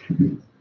Good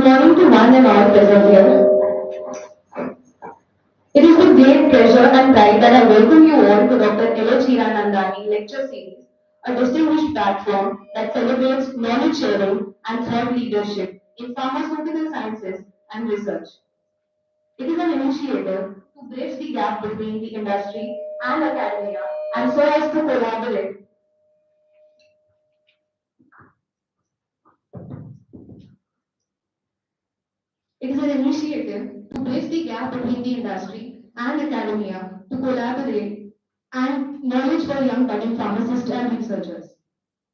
morning to one and all present here. It is with great pleasure and pride that I welcome you all to Dr. LH Hiranandani Lecture Series, a distinguished platform that celebrates knowledge sharing and thought leadership in pharmaceutical sciences and research. It is an initiative to bridge the gap between the industry and academia and so as to collaborate. It is an initiative to bridge the gap between the industry and academia to collaborate and knowledge for young budding pharmacists and researchers.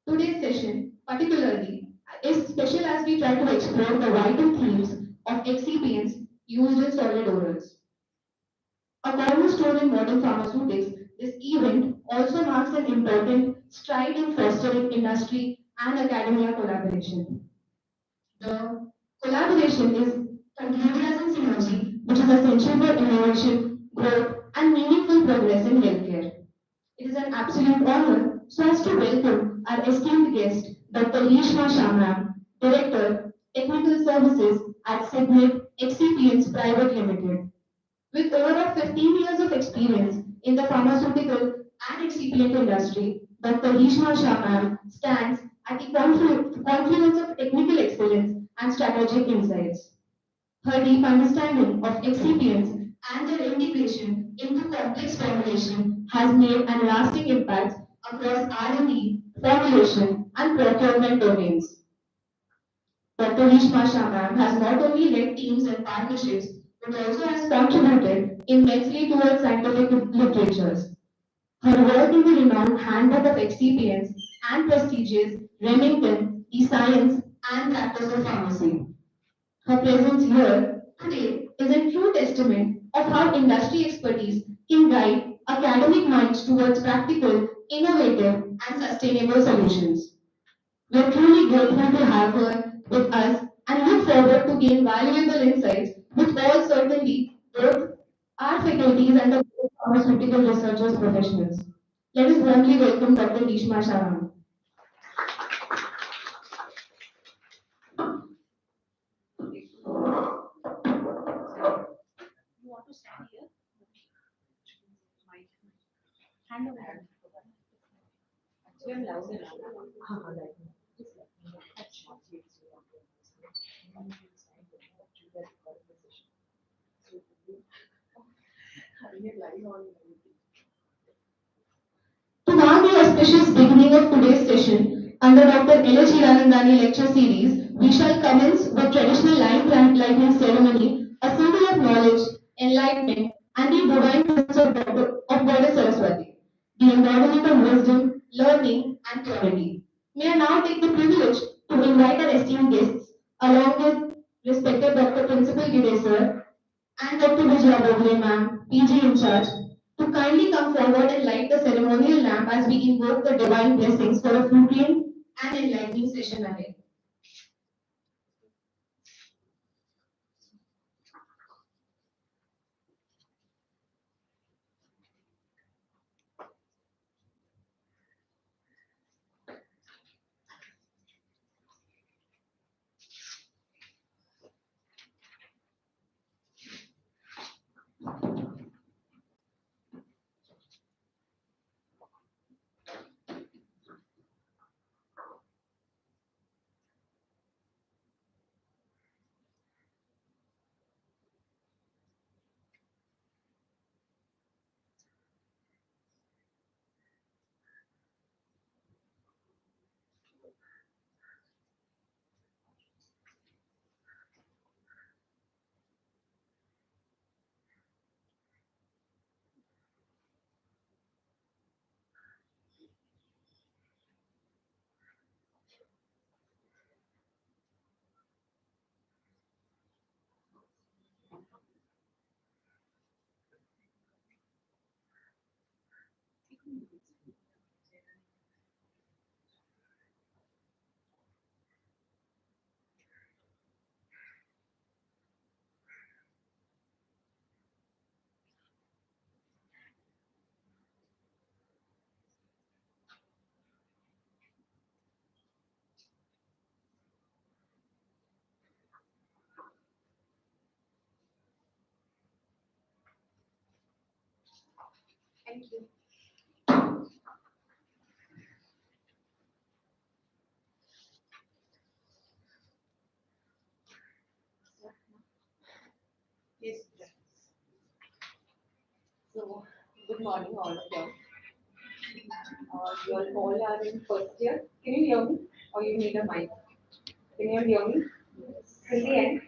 Today's session, particularly, is special as we try to explore the vital themes of excipients used in solid orals. A cornerstone in modern pharmaceutics, this event also marks an important stride in fostering industry and academia collaboration. The collaboration is concluded as a synergy, which is essential for innovation, growth, and meaningful progress in healthcare. It is an absolute honor so as to welcome our esteemed guest, Dr. Heeshma Shah, Director, Technical Services at Signet Excipients Private Limited. With over 15 years of experience in the pharmaceutical and excipient industry, Dr. Heeshma Shah stands at the confluence of technical excellence and strategic insights. Her deep understanding of excipients and their integration into complex formulation has made a lasting impact across R&D, formulation, and procurement domains. Dr. Heeshma Shah has not only led teams and partnerships, but also has contributed immensely towards scientific literatures. Her work in the renowned Handbook of Excipients and prestigious Remington, The Science and Practice of Pharmacy. Her presence here today is a true testament of how industry expertise can guide academic minds towards practical, innovative, and sustainable solutions. We are truly grateful to have her with us and look forward to gain valuable insights with all certainty both our faculties and the pharmaceutical researchers professionals. Let us warmly welcome Dr. Heeshma Shah. To mark the auspicious beginning of today's session, under Dr. L.H. Hiranandani lecture series, we shall commence with traditional lighting ceremony, a symbol of knowledge, enlightenment, and the divine presence of Goddess Saraswati, the embodiment of wisdom, learning, and purity. May I now take the privilege to invite our esteemed guests, along with respected Dr. Principal Gide sir and Dr. to Vijaya Bogale ma'am, PG in charge, to kindly come forward and light the ceremonial lamp as we invoke the divine blessings for a fruitful and enlightening session ahead. Thank you. Yes. So, good morning, all of you. You all are in first year. Can you hear me? Or you need a mic? Can you hear me? Till the end?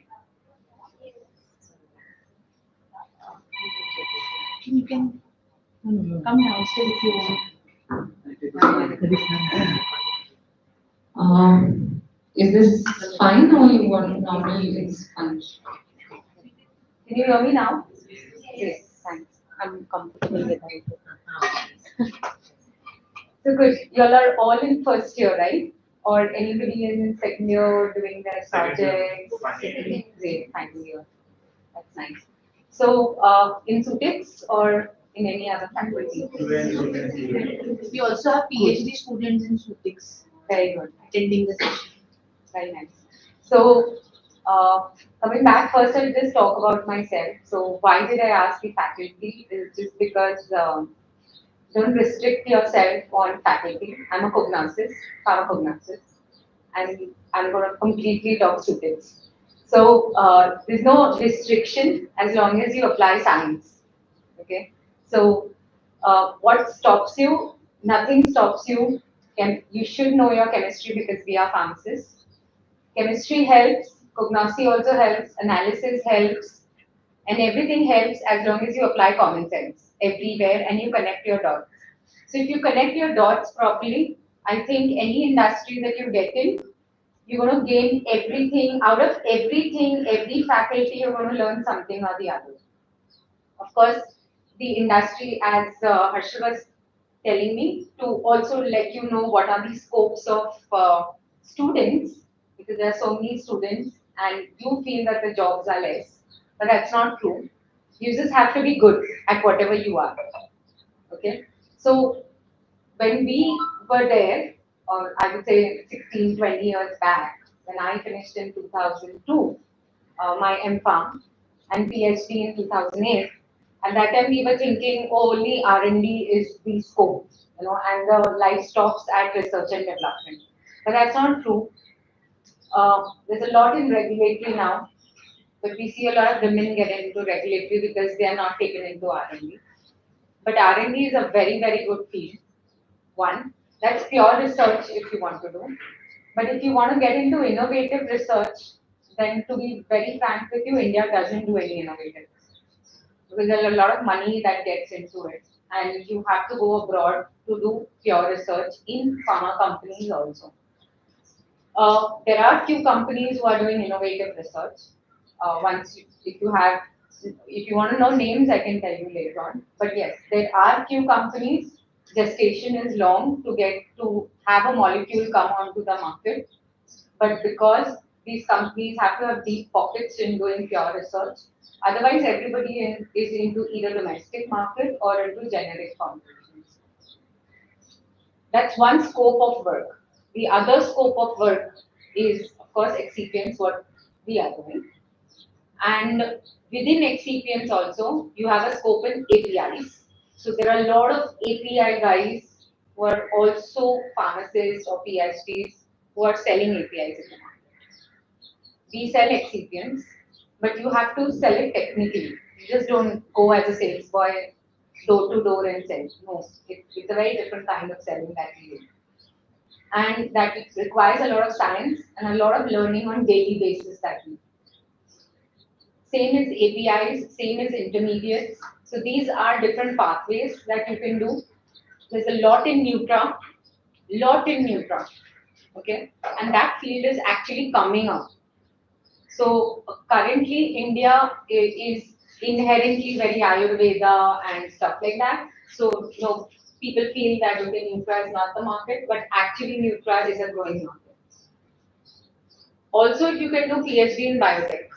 You can come downstairs if you want. Is this fine or you want normally it's fine? Can you hear me now? Yes, thanks. I'm comfortable with it. So good. Y'all are all in first year, right? Or anybody in second year doing their projects? Great, final year. That's nice. So, in Sutix or in any other faculty? We also have PhD students in Sutix Very good. attending the session. Very nice. So, coming back first, I'll just talk about myself. So, why did I ask the faculty? Is just because don't restrict yourself on faculty. I'm a cognoscist, pharmacognosist, and I'm going to completely talk students. So, there's no restriction as long as you apply science. Okay. So, what stops you? Nothing stops you. You should know your chemistry because we are pharmacists. Chemistry helps, cognosy also helps, analysis helps, and everything helps as long as you apply common sense everywhere and you connect your dots. So if you connect your dots properly, I think any industry that you get in, you're going to gain everything out of everything, every faculty, you're going to learn something or the other. Of course, the industry, as Harsha was telling me, to also let you know what are the scopes of students, because there are so many students and you feel that the jobs are less, but that's not true. You just have to be good at whatever you are. Okay, so when we were there, or I would say 16, 20 years back, when I finished in 2002, my M.Pharm and PhD in 2008. At that time, we were thinking, oh, only R&D is the scope, and the life stops at research and development. But that's not true. There's a lot in regulatory now, but we see a lot of women get into regulatory because they are not taken into R&D. But R&D is a very, very good field. One, that's pure research if you want to do. But if you want to get into innovative research, then to be very frank with you, India doesn't do any innovative research because there's a lot of money that gets into it, and you have to go abroad to do pure research in pharma companies also. There are few companies who are doing innovative research. If you have If you want to know names, I can tell you later on. But yes, there are few companies, gestation is long to get to have a molecule come onto the market. But because these companies have to have deep pockets in doing pure research, otherwise everybody is into either domestic market or into generic formulations. That's one scope of work. The other scope of work is, of course, excipients, what we are doing. And within excipients also, you have a scope in APIs. So there are a lot of API guys who are also pharmacists or PhDs who are selling APIs in the market. We sell excipients, but you have to sell it technically. You just don't go as a sales boy door to door and sell. No, it's a very different kind of selling that we do. And that requires a lot of science and a lot of learning on daily basis that we do. Same as APIs, same as intermediates. So these are different pathways that you can do. There's a lot in Nutra, okay? And that field is actually coming up. So currently India is inherently very Ayurveda and stuff like that. So people feel that okay, Nutra is not the market, but actually Nutra is a growing market. Also, if you can do PhD in biotech,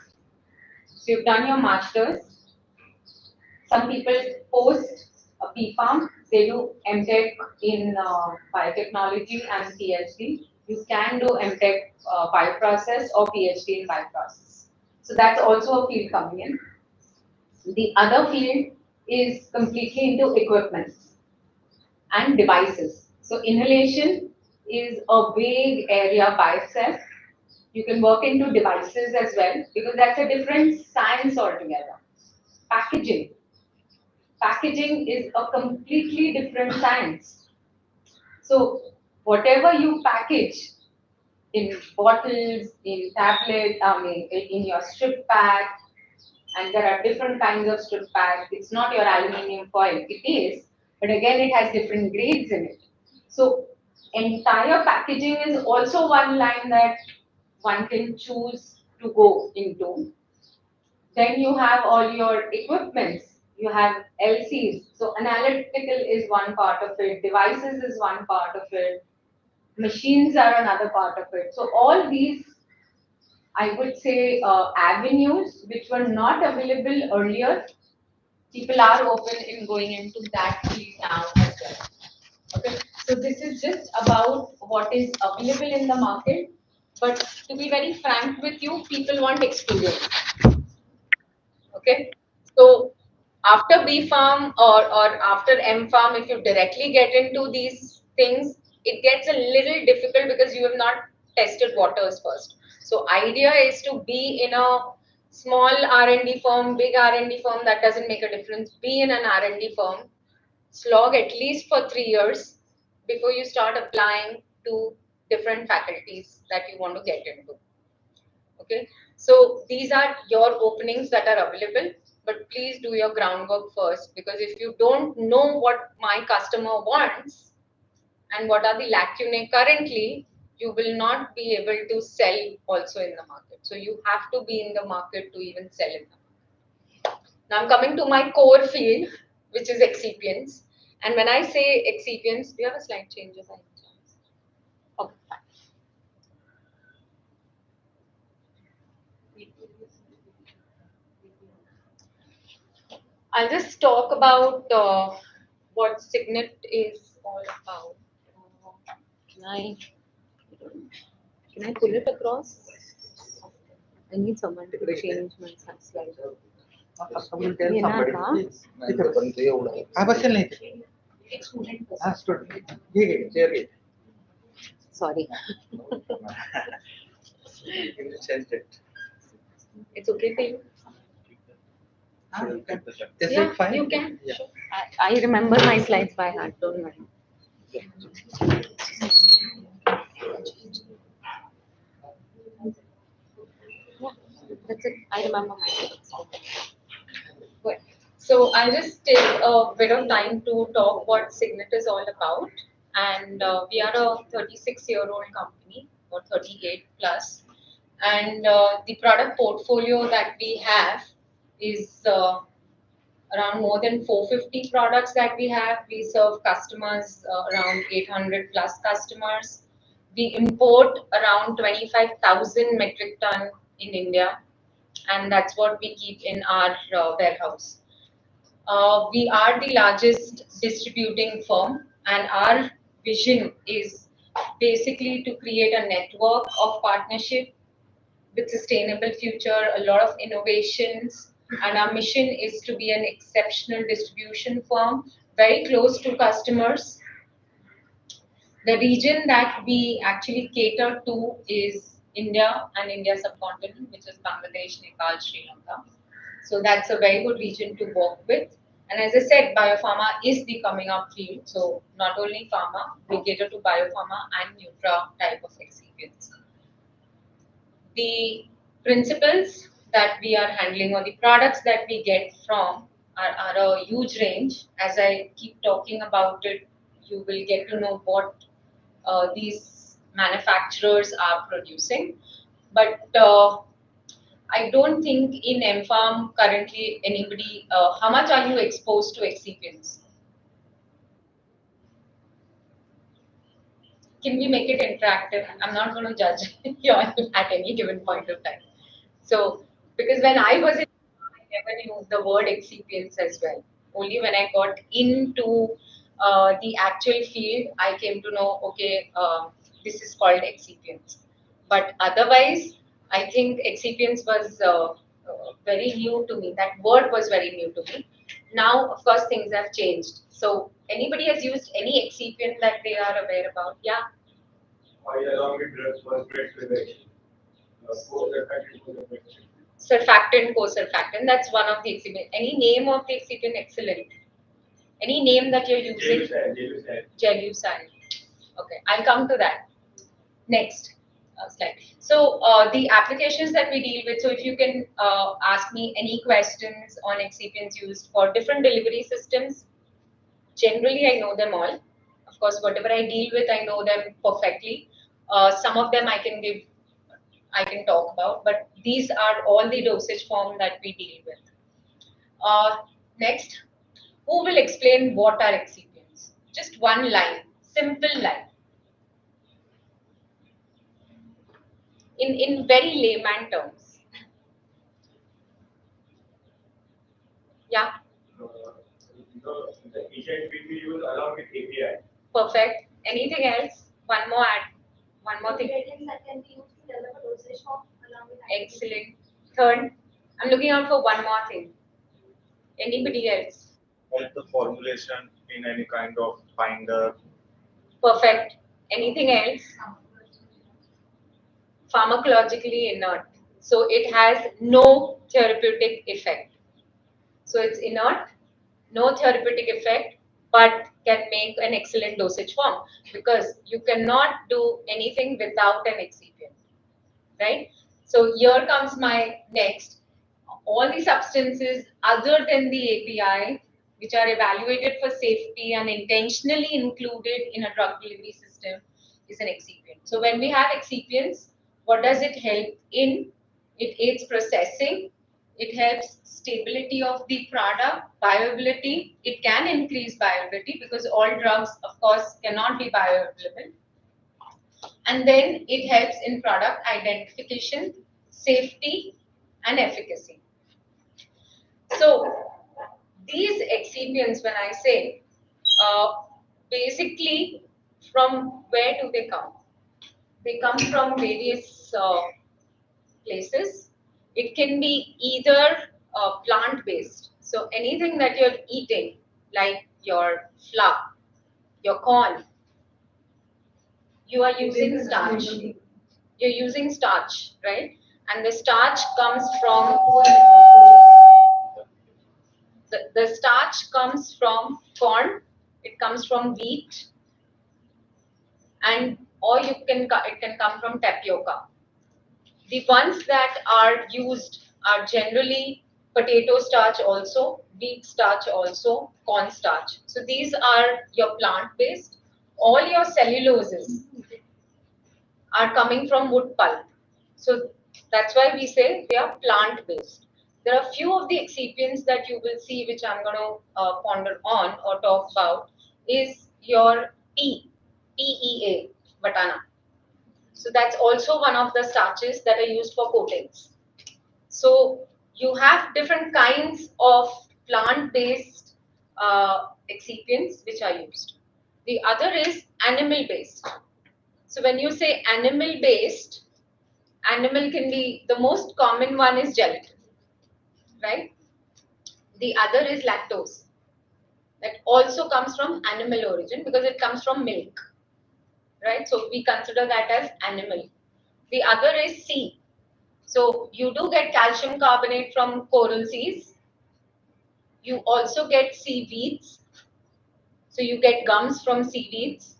so you've done your masters. Some people post a PPharm, they do MTech in biotechnology and PhD. You can do MTech bioprocess or PhD in bioprocess. So that's also a field coming in. The other field is completely into equipment and devices. So inhalation is a big area by itself. You can work into devices as well because that's a different science altogether. Packaging. Packaging is a completely different science. So whatever you package in bottles, in tablet, in your strip pack, and there are different kinds of strip pack. It's not your aluminium foil. It is, but again, it has different grades in it. So entire packaging is also one line that one can choose to go into. Then you have all your equipments. You have LCs. So analytical is one part of it. Devices is one part of it. Machines are another part of it. So all these, I would say, avenues which were not available earlier, people are open in going into that field now as well. Okay, so this is just about what is available in the market. But to be very frank with you, people want experience. Okay, so after B farm or after M farm, if you directly get into these things, it gets a little difficult because you have not tested waters first. So idea is to be in a small R&D firm, big R&D firm, that doesn't make a difference. Be in an R&D firm, slog at least for 3 years before you start applying to different faculties that you want to get into. Okay, so these are your openings that are available, but please do your groundwork first, because if you don't know what my customer wants and what are the lacunae currently, you will not be able to sell also in the market. So you have to be in the market to even sell in the market. Now I'm coming to my core field, which is excipients. And when I say excipients, do you have a slide change? Okay, fine. I'll just talk about what Signet is all about. Can I can I pull it across? I need someone to change my slide. Will tell ये ना somebody. था हाँ बस चलने थे. हाँ student. ये chair ये. Sorry. You changed it. It's okay for you. Is Yeah, it fine? you can. Yeah. Sure. I remember my slides by heart. Don't worry. Yeah, that's it. I remember my slides. Good. So I'll just take a bit of time to talk what Signet is all about. And we are a 36-year-old company or 38 plus. And the product portfolio that we have is around more than 450 products that we have. We serve customers around 800 plus customers. We import around 25,000 metric ton in India, and that's what we keep in our warehouse. We are the largest distributing firm, and our vision is basically to create a network of partnership with sustainable future, a lot of innovations, and our mission is to be an exceptional distribution firm, very close to customers. The region that we actually cater to is India and India subcontinent, which is Bangladesh, Nepal, Sri Lanka. So that's a very good region to work with. And as I said, biopharma is the coming up field. So not only pharma, we cater to biopharma and nutra type of excipients. The principles that we are handling or the products that we get from are a huge range. As I keep talking about it, you will get to know what these manufacturers are producing. But I don't think in M-Farm currently anybody, how much are you exposed to excipients? Can we make it interactive? I'm not going to judge you all at any given point of time. So, because when I was in, I never knew the word excipients as well. Only when I got into the actual field, I came to know, okay, this is called excipients. But otherwise, I think excipients was very new to me. That word was very new to me. Now, of course, things have changed. So, anybody has used any excipient that they are aware about? Yeah. Oil along with drugs was great reaction. Surfactant, co-surfactant. That's one of the excipients. Any name of the excipient? Excellent. Any name that you're using? Gelucide. Okay, I'll come to that. Next slide. So the applications that we deal with. So if you can ask me any questions on excipients used for different delivery systems. Generally, I know them all. Of course, whatever I deal with, I know them perfectly. Some of them I can talk about, but these are all the dosage form that we deal with. Next, who will explain what are excipients? Just one line, simple line. In very layman terms. Yeah. The agent will be used along with API. Perfect. Anything else? One more add. One more thing. Ingredients that can be used to develop a dosage form along with Excellent. Third, I'm looking out for one more thing. Anybody else? Help the formulation in any kind of binder. Perfect. Anything else? Pharmacologically inert. So it has no therapeutic effect. So it's inert, no therapeutic effect, but can make an excellent dosage form because you cannot do anything without an excipient, right? So here comes my next. All the substances other than the API, which are evaluated for safety and intentionally included in a drug delivery system, is an excipient. So when we have excipients, what does it help in? It aids processing. It helps stability of the product, bioavailability. It can increase bioavailability because all drugs, of course, cannot be bioavailable. And then it helps in product identification, safety, and efficacy. So these excipients, when I say, basically, from where do they come? They come from various places. It can be either plant-based. So anything that you're eating, like your flour, your corn, you are using starch. You're using starch, right? And the starch comes from the starch comes from corn, it comes from wheat, and or it can come from tapioca. The ones that are used are generally potato starch also, wheat starch also, corn starch. So these are your plant-based. All your celluloses are coming from wood pulp. So that's why we say they are plant-based. There are few of the excipients that you will see, which I'm going to ponder on or talk about, is your PEA, Batana. So that's also one of the starches that are used for coatings. So you have different kinds of plant-based excipients which are used. The other is animal-based. So when you say animal-based, animal can be, the most common one is gelatin, right? The other is lactose. That also comes from animal origin because it comes from milk, right? So we consider that as animal. The other is sea. So you do get calcium carbonate from coral seas. You also get seaweeds. So you get gums from seaweeds.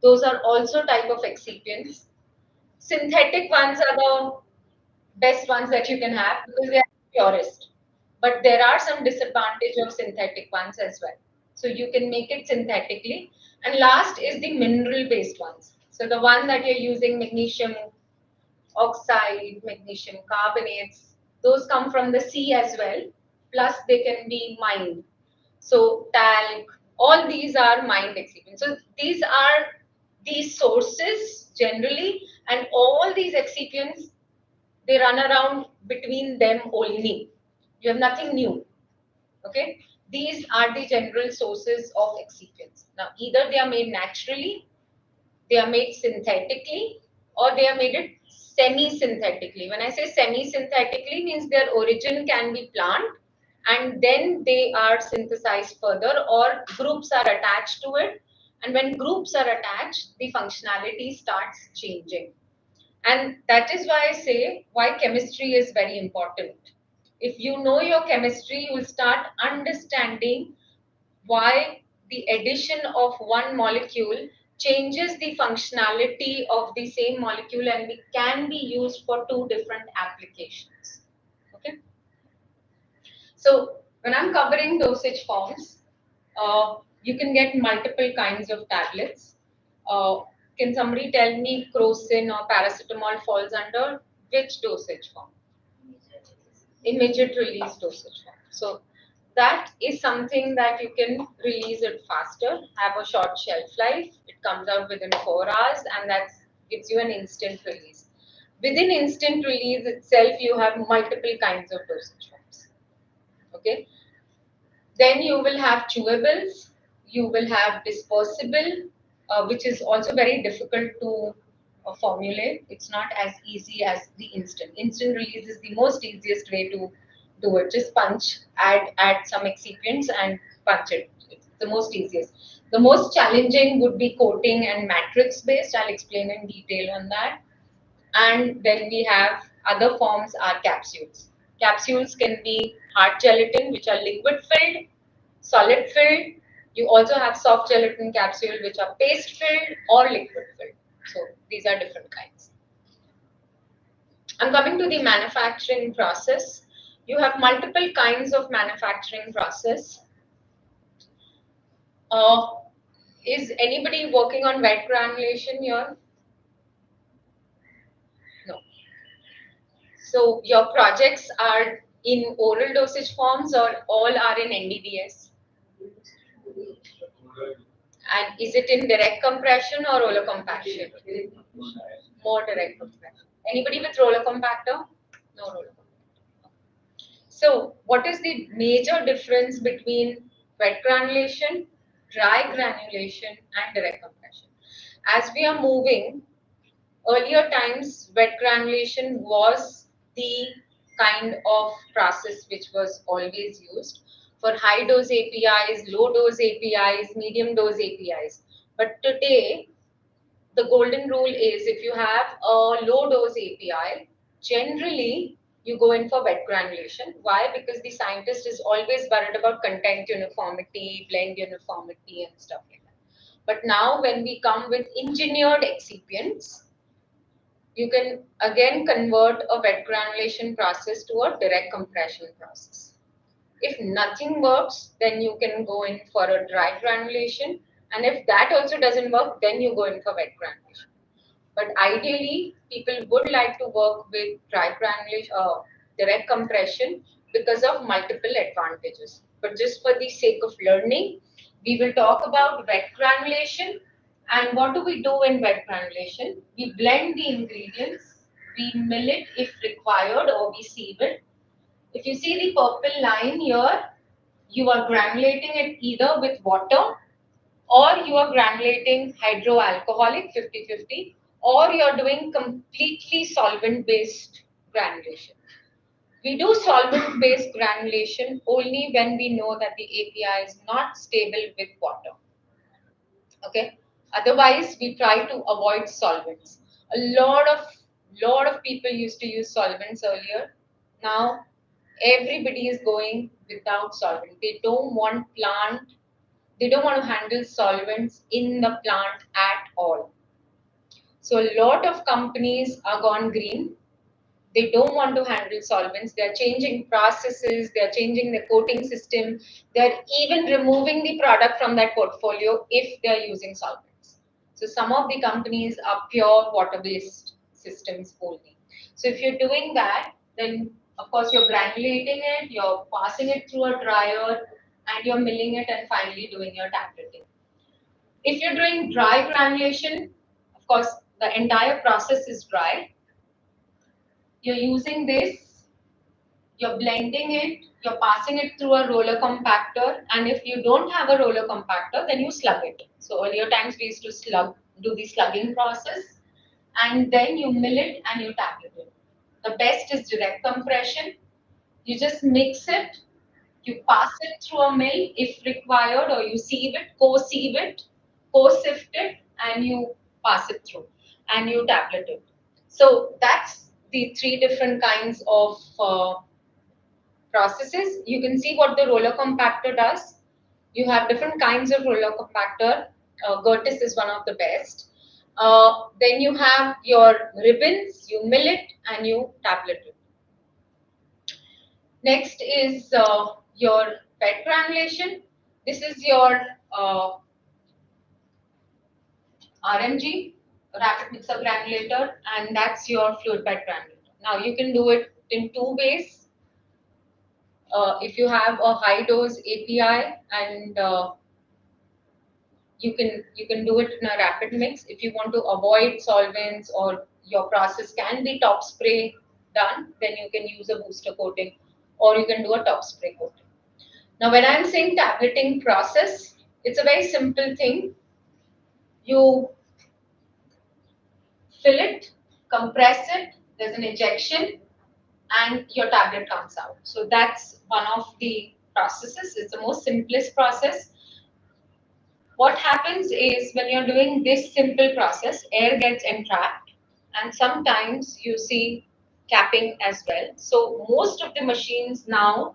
Those are also type of excipients. Synthetic ones are the best ones that you can have because they are purest. But there are some disadvantage of synthetic ones as well. So you can make it synthetically. And last is the mineral based ones. So the one that you're using, magnesium oxide, magnesium carbonates, those come from the sea as well. Plus they can be mined. So talc, all these are mined excipients. So these are these sources generally, and all these excipients, they run around between them only. You have nothing new. Okay, these are the general sources of excipients. Now either they are made naturally, they are made synthetically, or they are made it semi-synthetically. When I say semi-synthetically, means their origin can be plant and then they are synthesized further, or groups are attached to it, and when groups are attached, the functionality starts changing. And that is why I say why chemistry is very important. If you know your chemistry, you will start understanding why the addition of one molecule changes the functionality of the same molecule and it can be used for two different applications. Okay. So when I'm covering dosage forms, you can get multiple kinds of tablets. Can somebody tell me crocin or paracetamol falls under which dosage form? Immediate release dosage form. So that is something that you can release it faster, have a short shelf life. It comes out within 4 hours, and that gives you an instant release. Within instant release itself, you have multiple kinds of dosage forms. Okay. Then you will have chewables, you will have dispersible, which is also very difficult to formulate. It's not as easy as the instant. Instant release is the most easiest way to do it. Just punch, add some excipients and punch it. It's the most easiest. The most challenging would be coating and matrix based. I'll explain in detail on that. And then we have other forms are capsules. Capsules can be hard gelatin, which are liquid filled, solid filled. You also have soft gelatin capsule, which are paste filled or liquid filled. So these are different kinds. I'm coming to the manufacturing process. You have multiple kinds of manufacturing process. Is anybody working on wet granulation here? No. So your projects are in oral dosage forms or all are in NDDS? And is it in direct compression or roller compaction? More direct compression. Anybody with roller compactor? No roller compactor. So what is the major difference between wet granulation, dry granulation and direct compression? As we are moving, earlier times wet granulation was the kind of process which was always used for high dose APIs, low dose APIs, medium dose APIs. But today, the golden rule is if you have a low dose API, generally you go in for wet granulation. Why? Because the scientist is always worried about content uniformity, blend uniformity and stuff like that. But now when we come with engineered excipients, you can again convert a wet granulation process to a direct compression process. If nothing works, then you can go in for a dry granulation. And if that also doesn't work, then you go in for wet granulation. But ideally, people would like to work with dry granulation, direct compression, because of multiple advantages. But just for the sake of learning, we will talk about wet granulation. And what do we do in wet granulation? We blend the ingredients, we mill it if required, or we sieve it. If you see the purple line here, you are granulating it either with water, or you are granulating hydroalcoholic 50-50, or you're doing completely solvent-based granulation. We do solvent-based granulation only when we know that the API is not stable with water. Okay. Otherwise, we try to avoid solvents. A lot of people used to use solvents earlier. Now, everybody is going without solvent. They don't want plant. They don't want to handle solvents in the plant at all. So a lot of companies are gone green. They don't want to handle solvents. They're changing processes. They're changing the coating system. They're even removing the product from that portfolio if they're using solvents. So some of the companies are pure water-based systems only. So if you're doing that, then of course you're granulating it, you're passing it through a dryer, and you're milling it and finally doing your tableting. If you're doing dry granulation, of course the entire process is dry. You're using this, you're blending it, you're passing it through a roller compactor, and if you don't have a roller compactor, then you slug it. So earlier times we used to do the slugging process, and then you mill it and you tablet it. The best is direct compression. You just mix it, you pass it through a mill if required, or you sieve it, co-sieve it, co-sift it, and you pass it through, and you tablet it. So that's the three different kinds of processes. You can see what the roller compactor does. You have different kinds of roller compactor. Gertis is one of the best. Then you have your ribbons, you mill it and you tablet it. Next is your PET granulation. This is your RMG, rapid mixer granulator, and that's your fluid PET granulator. Now you can do it in two ways. If you have a high dose API, and you can do it in a rapid mix. If you want to avoid solvents or your process can be top spray done, then you can use a booster coating, or you can do a top spray coating. Now, when I'm saying tableting process, it's a very simple thing. You fill it, compress it, there's an ejection, and your tablet comes out. So that's one of the processes. It's the most simplest process. What happens is when you're doing this simple process, air gets entrapped, and sometimes you see capping as well. So most of the machines now,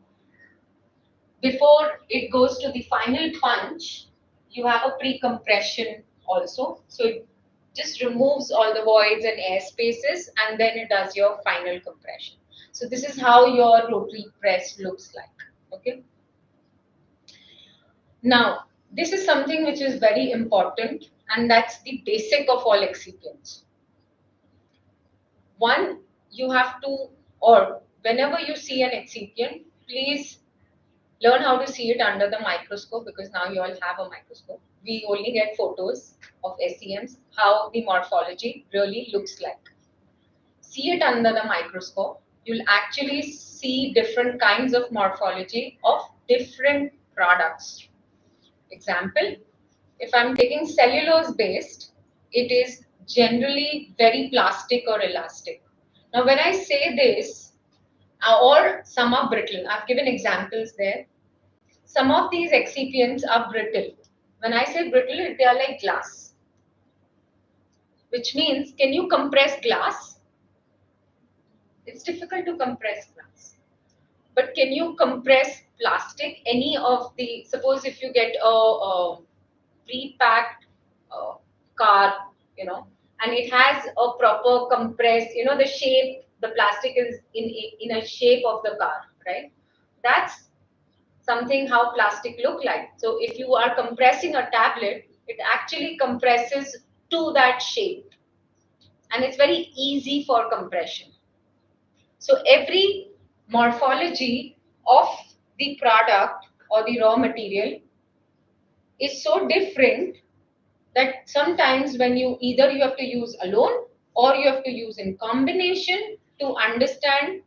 before it goes to the final punch, you have a pre-compression also. So it just removes all the voids and air spaces, and then it does your final compression. So this is how your rotary press looks like. Okay. Now, this is something which is very important, and that's the basic of all excipients. One, you have to, or whenever you see an excipient, please learn how to see it under the microscope, because now you all have a microscope. We only get photos of SEMs, how the morphology really looks like. See it under the microscope, you'll actually see different kinds of morphology of different products. Example, if I'm taking cellulose based, it is generally very plastic or elastic. Now, when I say this, or some are brittle, I've given examples there. Some of these excipients are brittle. When I say brittle, they are like glass, which means, can you compress glass? It's difficult to compress glass. But can you compress plastic? Any of the, suppose if you get a pre-packed car, and it has a proper compress, the shape, the plastic is in a shape of the car, right? That's something how plastic look like. So if you are compressing a tablet, it actually compresses to that shape, and it's very easy for compression. So every morphology of the product or the raw material is so different that sometimes when you have to use alone or you have to use in combination to understand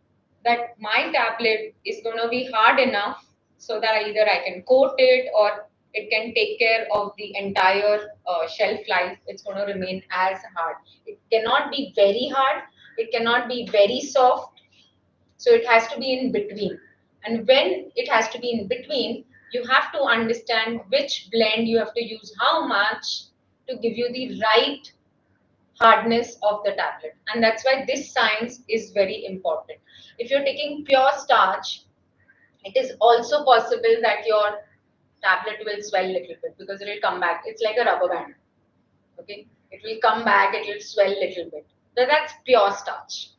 that my tablet is going to be hard enough so that either I can coat it or it can take care of the entire shelf life. It's going to remain as hard. It cannot be very hard. It cannot be very soft. So it has to be in between. And when it has to be in between, you have to understand which blend you have to use, how much to give you the right hardness of the tablet. And that's why this science is very important. If you're taking pure starch, it is also possible that your tablet will swell a little bit because it will come back. It's like a rubber band. Okay, it will come back, it will swell a little bit. So that's pure starch.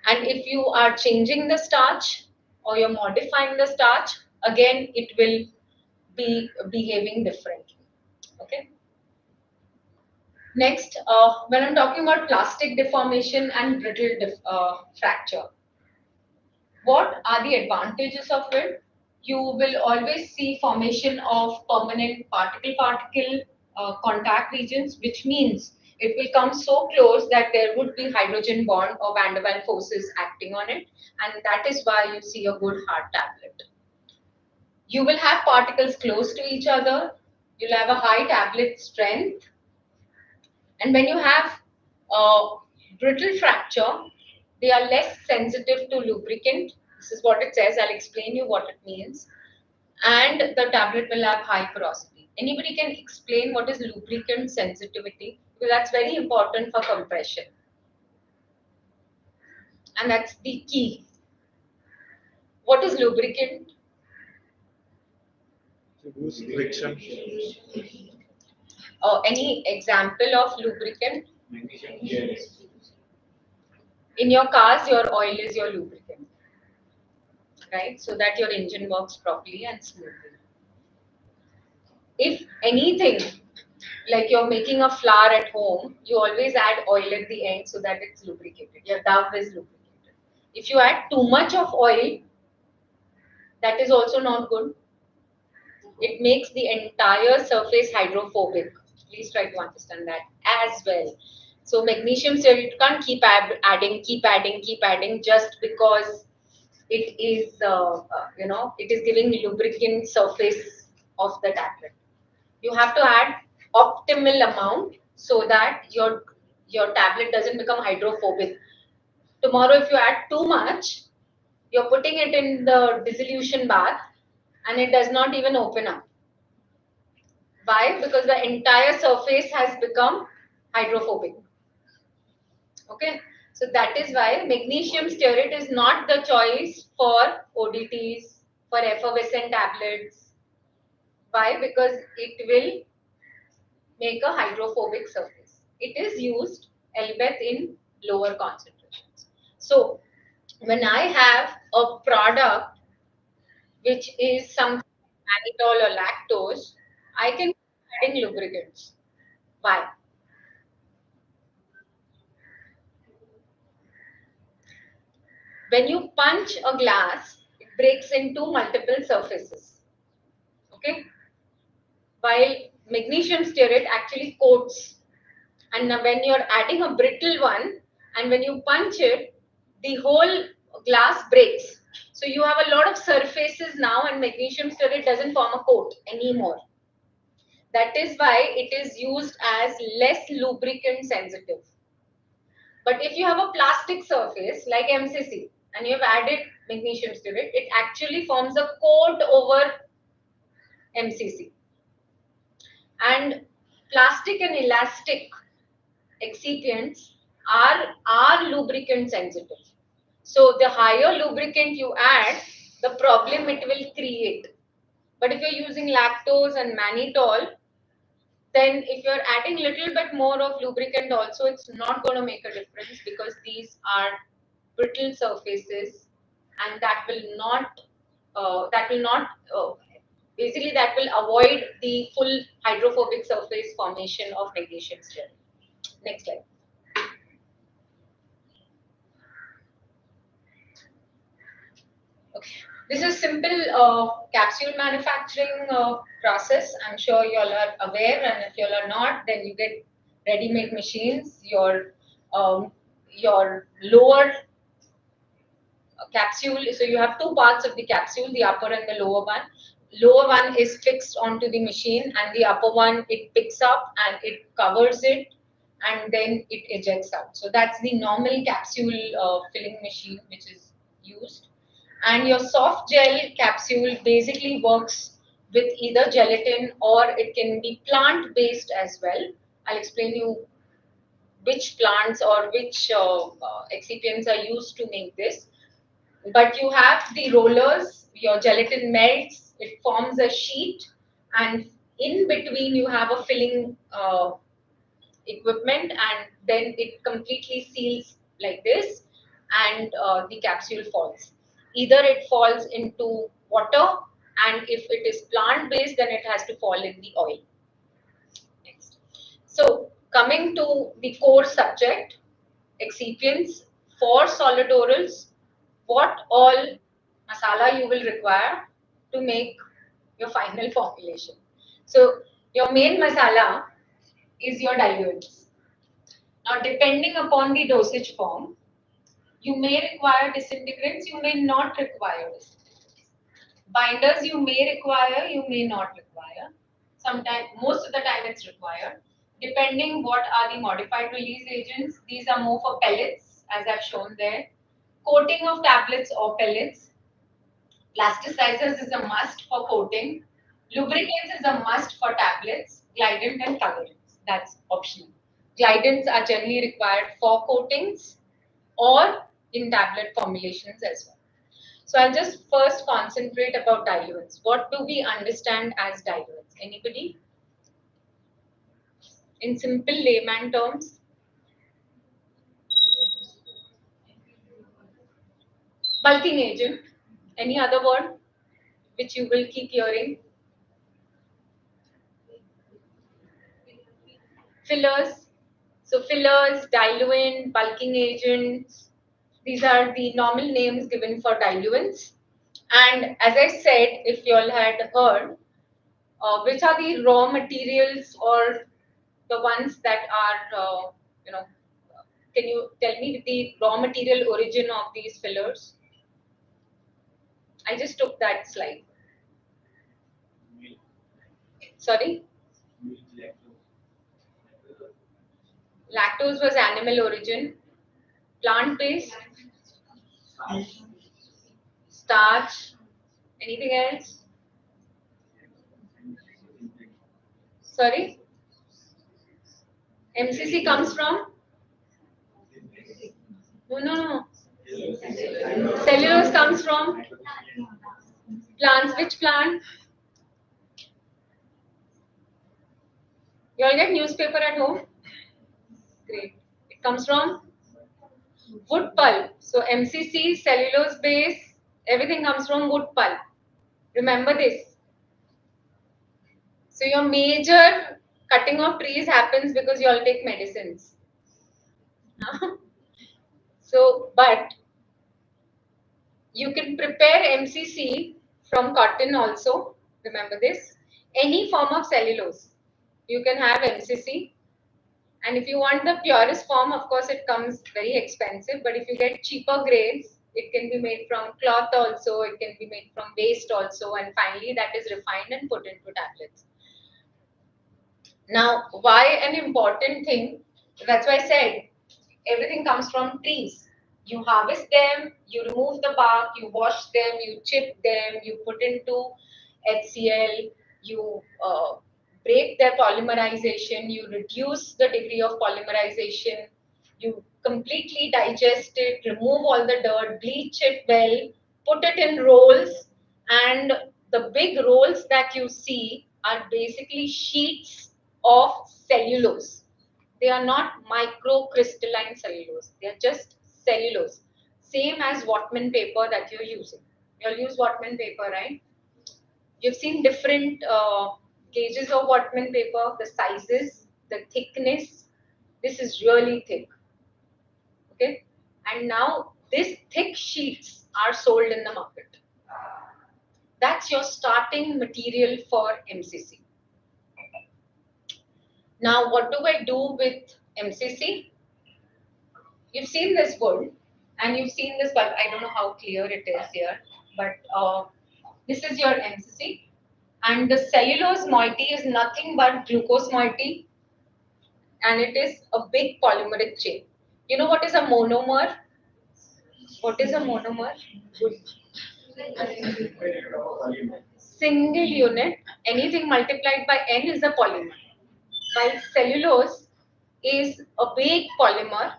And if you are changing the starch or you're modifying the starch, again, it will be behaving differently. Okay. Next, when I'm talking about plastic deformation and brittle fracture, what are the advantages of it? You will always see formation of permanent particle contact regions, which means it will come so close that there would be hydrogen bond or van der Waals forces acting on it, and that is why you see a good hard tablet. You will have particles close to each other, you'll have a high tablet strength, and when you have brittle fracture, they are less sensitive to lubricant. This is what it says. I'll explain you what it means. And the tablet will have high porosity. Anybody can explain what is lubricant sensitivity? Because that's very important for compression. And that's the key. What is lubricant? Friction. Any example of lubricant? In your cars, your oil is your lubricant, right? So that your engine works properly and smoothly. If anything, like you're making a flour at home, you always add oil at the end so that it's lubricated. Your dove is lubricated. If you add too much of oil, that is also not good. It makes the entire surface hydrophobic. Please try to understand that as well. So magnesium stearate, you can't keep adding just because it is, it is giving lubricant surface of the tablet. You have to add optimal amount so that your tablet doesn't become hydrophobic. Tomorrow, if you add too much, you're putting it in the dissolution bath and it does not even open up. Why? Because the entire surface has become hydrophobic. Okay, so that is why magnesium stearate is not the choice for ODTs, for effervescent tablets. Why? Because it will make a hydrophobic surface. It is used, albeit in lower concentrations. So, when I have a product which is something like mannitol or lactose, I can adding lubricants. Why? When you punch a glass, it breaks into multiple surfaces. Okay? While magnesium stearate actually coats. And now when you're adding a brittle one, and when you punch it, the whole glass breaks. So you have a lot of surfaces now, and magnesium stearate doesn't form a coat anymore. That is why it is used as less lubricant sensitive. But if you have a plastic surface like MCC and you have added magnesium stearate, it actually forms a coat over MCC. And plastic and elastic excipients are lubricant sensitive. So the higher lubricant you add, the problem it will create. But if you're using lactose and mannitol, then if you're adding little bit more of lubricant also, it's not going to make a difference because these are brittle surfaces, and basically that will avoid the full hydrophobic surface formation of magnesium stearate. Next slide. Okay. This is simple capsule manufacturing process. I'm sure you all are aware, and if you all are not, then you get ready-made machines. Your lower capsule. So you have two parts of the capsule, the upper and the lower one. Lower one is fixed onto the machine, and the upper one it picks up and it covers it, and then it ejects out. So that's the normal capsule filling machine which is used. And your soft gel capsule basically works with either gelatin or it can be plant based as well. I'll explain you which plants or which excipients are used to make this. But you have the rollers, your gelatin melts, it forms a sheet, and in between you have a filling equipment, and then it completely seals like this, and the capsule falls. Either it falls into water, and if it is plant based, then it has to fall in the oil. Next. So, coming to the core subject, excipients for solid orals, what all masala you will require to make your final formulation. So, your main masala is your diluents. Now, depending upon the dosage form, you may require disintegrants, you may not require disintegrants. Binders you may require, you may not require. Sometimes, most of the time it's required. Depending what are the modified release agents, these are more for pellets, as I've shown there. Coating of tablets or pellets. Plasticizers is a must for coating. Lubricants is a must for tablets, glidant and colorants. That's optional. Glidants are generally required for coatings or in tablet formulations as well. So I'll just first concentrate about diluents. What do we understand as diluents? Anybody? In simple layman terms, bulking agent. Any other word which you will keep hearing? Fillers. So fillers, diluent, bulking agents, these are the normal names given for diluents. And as I said, if you all had heard, which are the raw materials or the ones that are, can you tell me the raw material origin of these fillers? I just took that slide. Sorry? Lactose was animal origin. Plant-based? Starch? Anything else? Sorry? MCC comes from? No. Cellulose comes from plants. Which plant? You all get newspaper at home? Great. It comes from wood pulp. So MCC, cellulose base, everything comes from wood pulp. Remember this. So your major cutting of trees happens because you all take medicines. So, but you can prepare MCC from cotton also. Remember this. Any form of cellulose, you can have MCC. And if you want the purest form, of course, it comes very expensive. But if you get cheaper grades, it can be made from cloth also. It can be made from waste also. And finally, that is refined and put into tablets. Now, why an important thing? That's why I said everything comes from trees. You harvest them, you remove the bark, you wash them, you chip them, you put into HCl, you break their polymerization, you reduce the degree of polymerization, you completely digest it, remove all the dirt, bleach it well, put it in rolls, and the big rolls that you see are basically sheets of cellulose. They are not microcrystalline cellulose. They are just cellulose. Same as Whatman paper that you're using. You'll use Whatman paper, right? You've seen different gauges of Whatman paper, the sizes, the thickness. This is really thick. Okay? And now these thick sheets are sold in the market. That's your starting material for MCC. Now, what do I do with MCC? You've seen this wood and you've seen this bulb. I don't know how clear it is here, but this is your MCC. And the cellulose moiety is nothing but glucose moiety, and it is a big polymeric chain. You know what is a monomer? What is a monomer? Single unit. Anything multiplied by n is a polymer. While cellulose is a big polymer,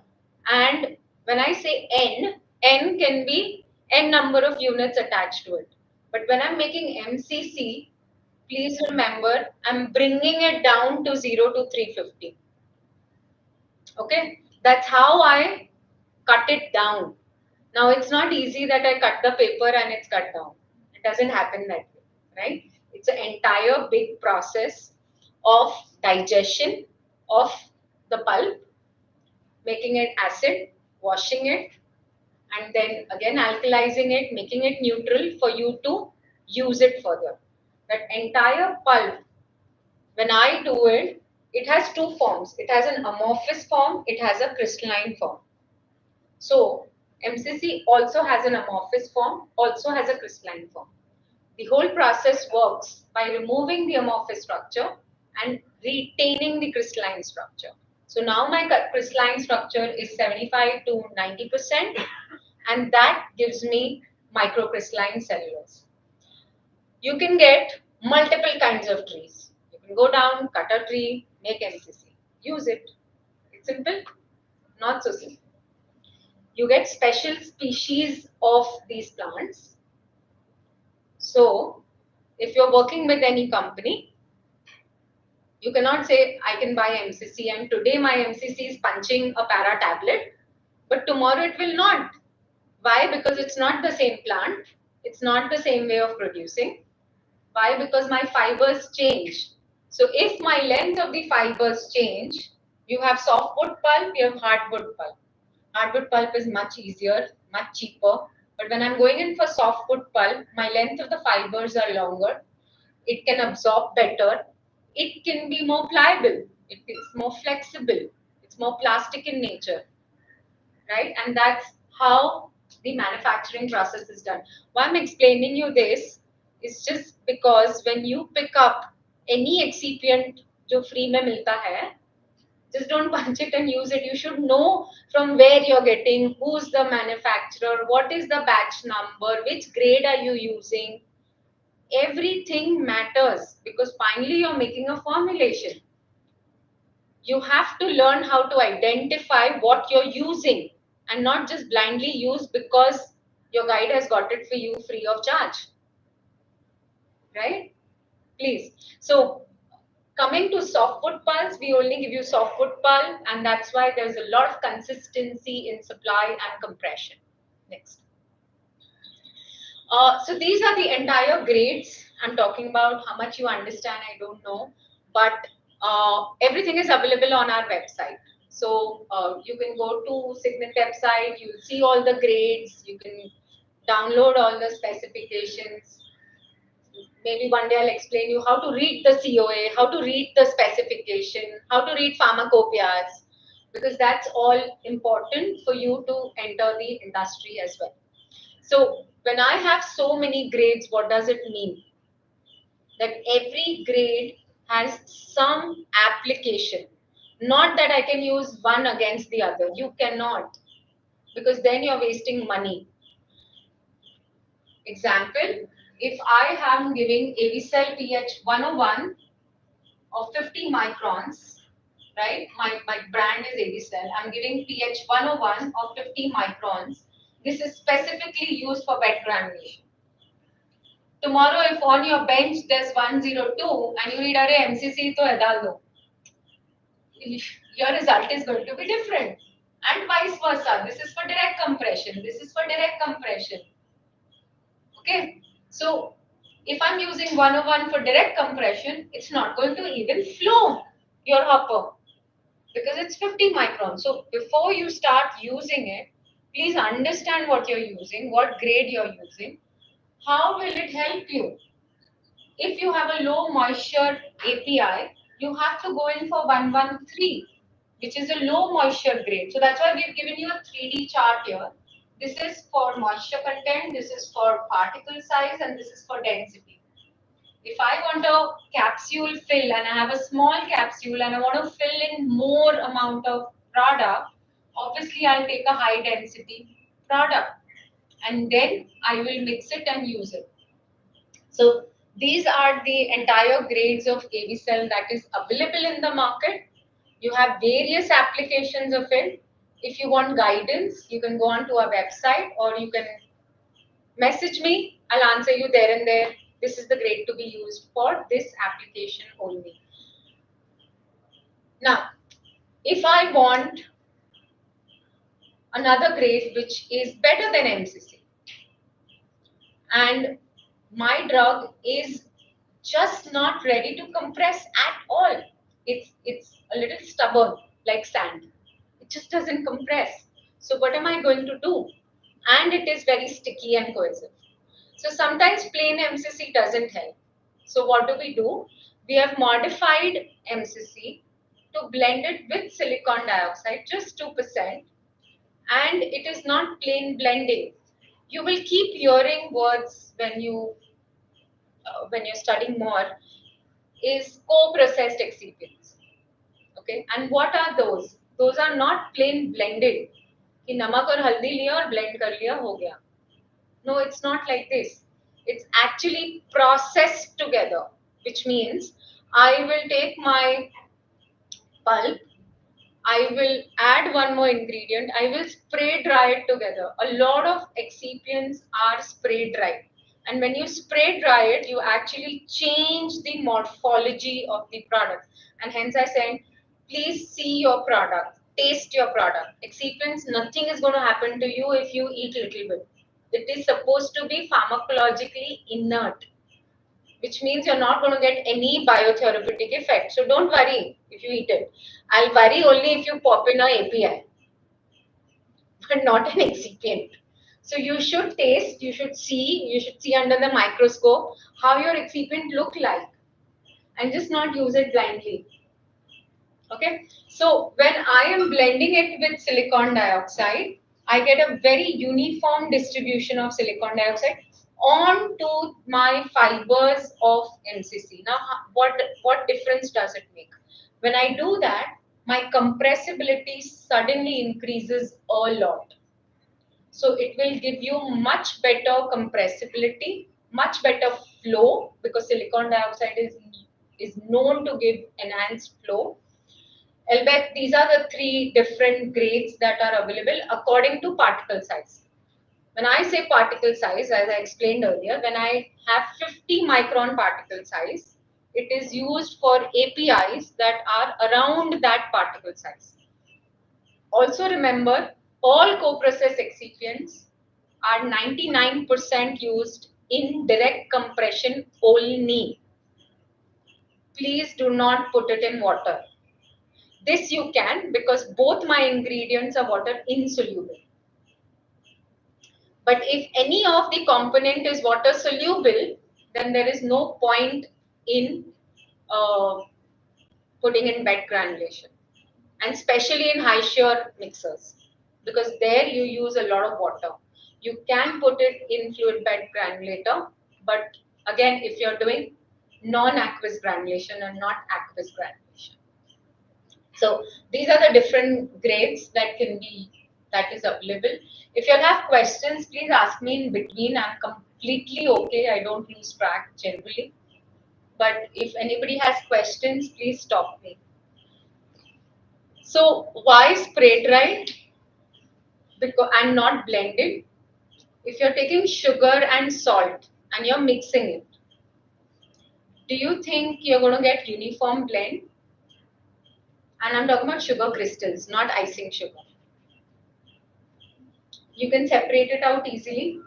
and when I say n can be n number of units attached to it. But when I'm making MCC, please remember I'm bringing it down to 0 to 350. Okay, that's how I cut it down. Now it's not easy that I cut the paper and it's cut down. It doesn't happen that way, right? It's an entire big process of digestion of the pulp, making it acid, washing it, and then again alkalizing it, making it neutral for you to use it further. That entire pulp, when I do it, it has two forms. It has an amorphous form, it has a crystalline form. So MCC also has an amorphous form, also has a crystalline form. The whole process works by removing the amorphous structure and retaining the crystalline structure. So now my crystalline structure is 75 to 90%, and that gives me microcrystalline cellulose. You can get multiple kinds of trees. You can go down, cut a tree, make MCC, use it. It's simple, not so simple. You get special species of these plants. So, if you're working with any company, you cannot say, I can buy MCC and today my MCC is punching a para tablet, but tomorrow it will not. Why? Because it's not the same plant, it's not the same way of producing. Why? Because my fibers change. So, if my length of the fibers change, you have softwood pulp, you have hardwood pulp. Hardwood pulp is much easier, much cheaper. But when I'm going in for softwood pulp, my length of the fibers are longer. It can absorb better. It can be more pliable. It is more flexible. It's more plastic in nature, right? And that's how the manufacturing process is done. Why I'm explaining you this is just because when you pick up any excipient जो free में मिलता है, just don't punch it and use it. You should know from where you're getting, who's the manufacturer, what is the batch number, which grade are you using. Everything matters because finally you're making a formulation. You have to learn how to identify what you're using and not just blindly use because your guide has got it for you free of charge. Right? Please. So, coming to softwood pulps, we only give you softwood pulp, and that's why there's a lot of consistency in supply and compression. Next. So these are the entire grades. I'm talking about how much you understand, I don't know, but everything is available on our website. So you can go to Signet website, you'll see all the grades, you can download all the specifications. Maybe one day I'll explain you how to read the COA, how to read the specification, how to read pharmacopoeias, because that's all important for you to enter the industry as well. So when I have so many grades, what does it mean? That every grade has some application. Not that I can use one against the other. You cannot, because then you're wasting money. Example, if I am giving Avicel pH 101 of 50 microns, right? My brand is Avicel. I'm giving pH 101 of 50 microns. This is specifically used for wet granulation. Tomorrow, if on your bench there's 102 and you read MCC to edal do, your result is going to be different. And vice versa. This is for direct compression. This is for direct compression. Okay. So if I'm using 101 for direct compression, it's not going to even flow your hopper because it's 50 microns. So before you start using it, please understand what you're using, what grade you're using. How will it help you? If you have a low moisture API, you have to go in for 113, which is a low moisture grade. So that's why we've given you a 3D chart here. This is for moisture content, this is for particle size, and this is for density. If I want a capsule fill and I have a small capsule and I want to fill in more amount of product, obviously I'll take a high density product and then I will mix it and use it. So these are the entire grades of AV cell that is available in the market. You have various applications of it. If you want guidance, you can go on to our website or you can message me. I'll answer you there and there. This is the grade to be used for this application only. Now, if I want another grade which is better than MCC and my drug is just not ready to compress at all. It's a little stubborn like sand. It just doesn't compress. So what am I going to do? And it is very sticky and cohesive. So sometimes plain MCC doesn't help. So what do? We have modified MCC to blend it with silicon dioxide, just 2%, and it is not plain blending. You will keep hearing words when you're studying more is co-processed excipients. Okay, and what are those? Those are not plain blended. कि नमक और हल्दी लिया और blend कर लिया हो गया. No, it's not like this. It's actually processed together, which means I will take my pulp, I will add one more ingredient, I will spray dry it together. A lot of excipients are spray dried. And when you spray dry it, you actually change the morphology of the product. And hence I said, please see your product, taste your product. Excipients, nothing is going to happen to you if you eat little bit. It is supposed to be pharmacologically inert, which means you're not going to get any biotherapeutic effect. So don't worry if you eat it. I'll worry only if you pop in a API, but not an excipient. So you should taste, you should see under the microscope how your excipient look like and just not use it blindly. Okay, so when I am blending it with silicon dioxide, I get a very uniform distribution of silicon dioxide onto my fibers of MCC. Now, what difference does it make? When I do that, my compressibility suddenly increases a lot. So it will give you much better compressibility, much better flow because silicon dioxide is known to give enhanced flow. Albeit, these are the three different grades that are available according to particle size. When I say particle size, as I explained earlier, when I have 50 micron particle size, it is used for APIs that are around that particle size. Also remember, all co-process excipients are 99% used in direct compression only. Please do not put it in water. This you can because both my ingredients are water insoluble. But if any of the component is water soluble, then there is no point in putting in bed granulation, and especially in high shear mixers, because there you use a lot of water. You can put it in fluid bed granulator, but again, if you're doing non-aqueous granulation and not aqueous granulation. So these are the different grades that is available. If you have questions, please ask me in between. I'm completely okay. I don't lose track generally. But if anybody has questions, please stop me. So why spray dried? Because and not blended. If you're taking sugar and salt and you're mixing it, do you think you're going to get uniform blend? And I'm talking about sugar crystals, not icing sugar. You can separate it out easily,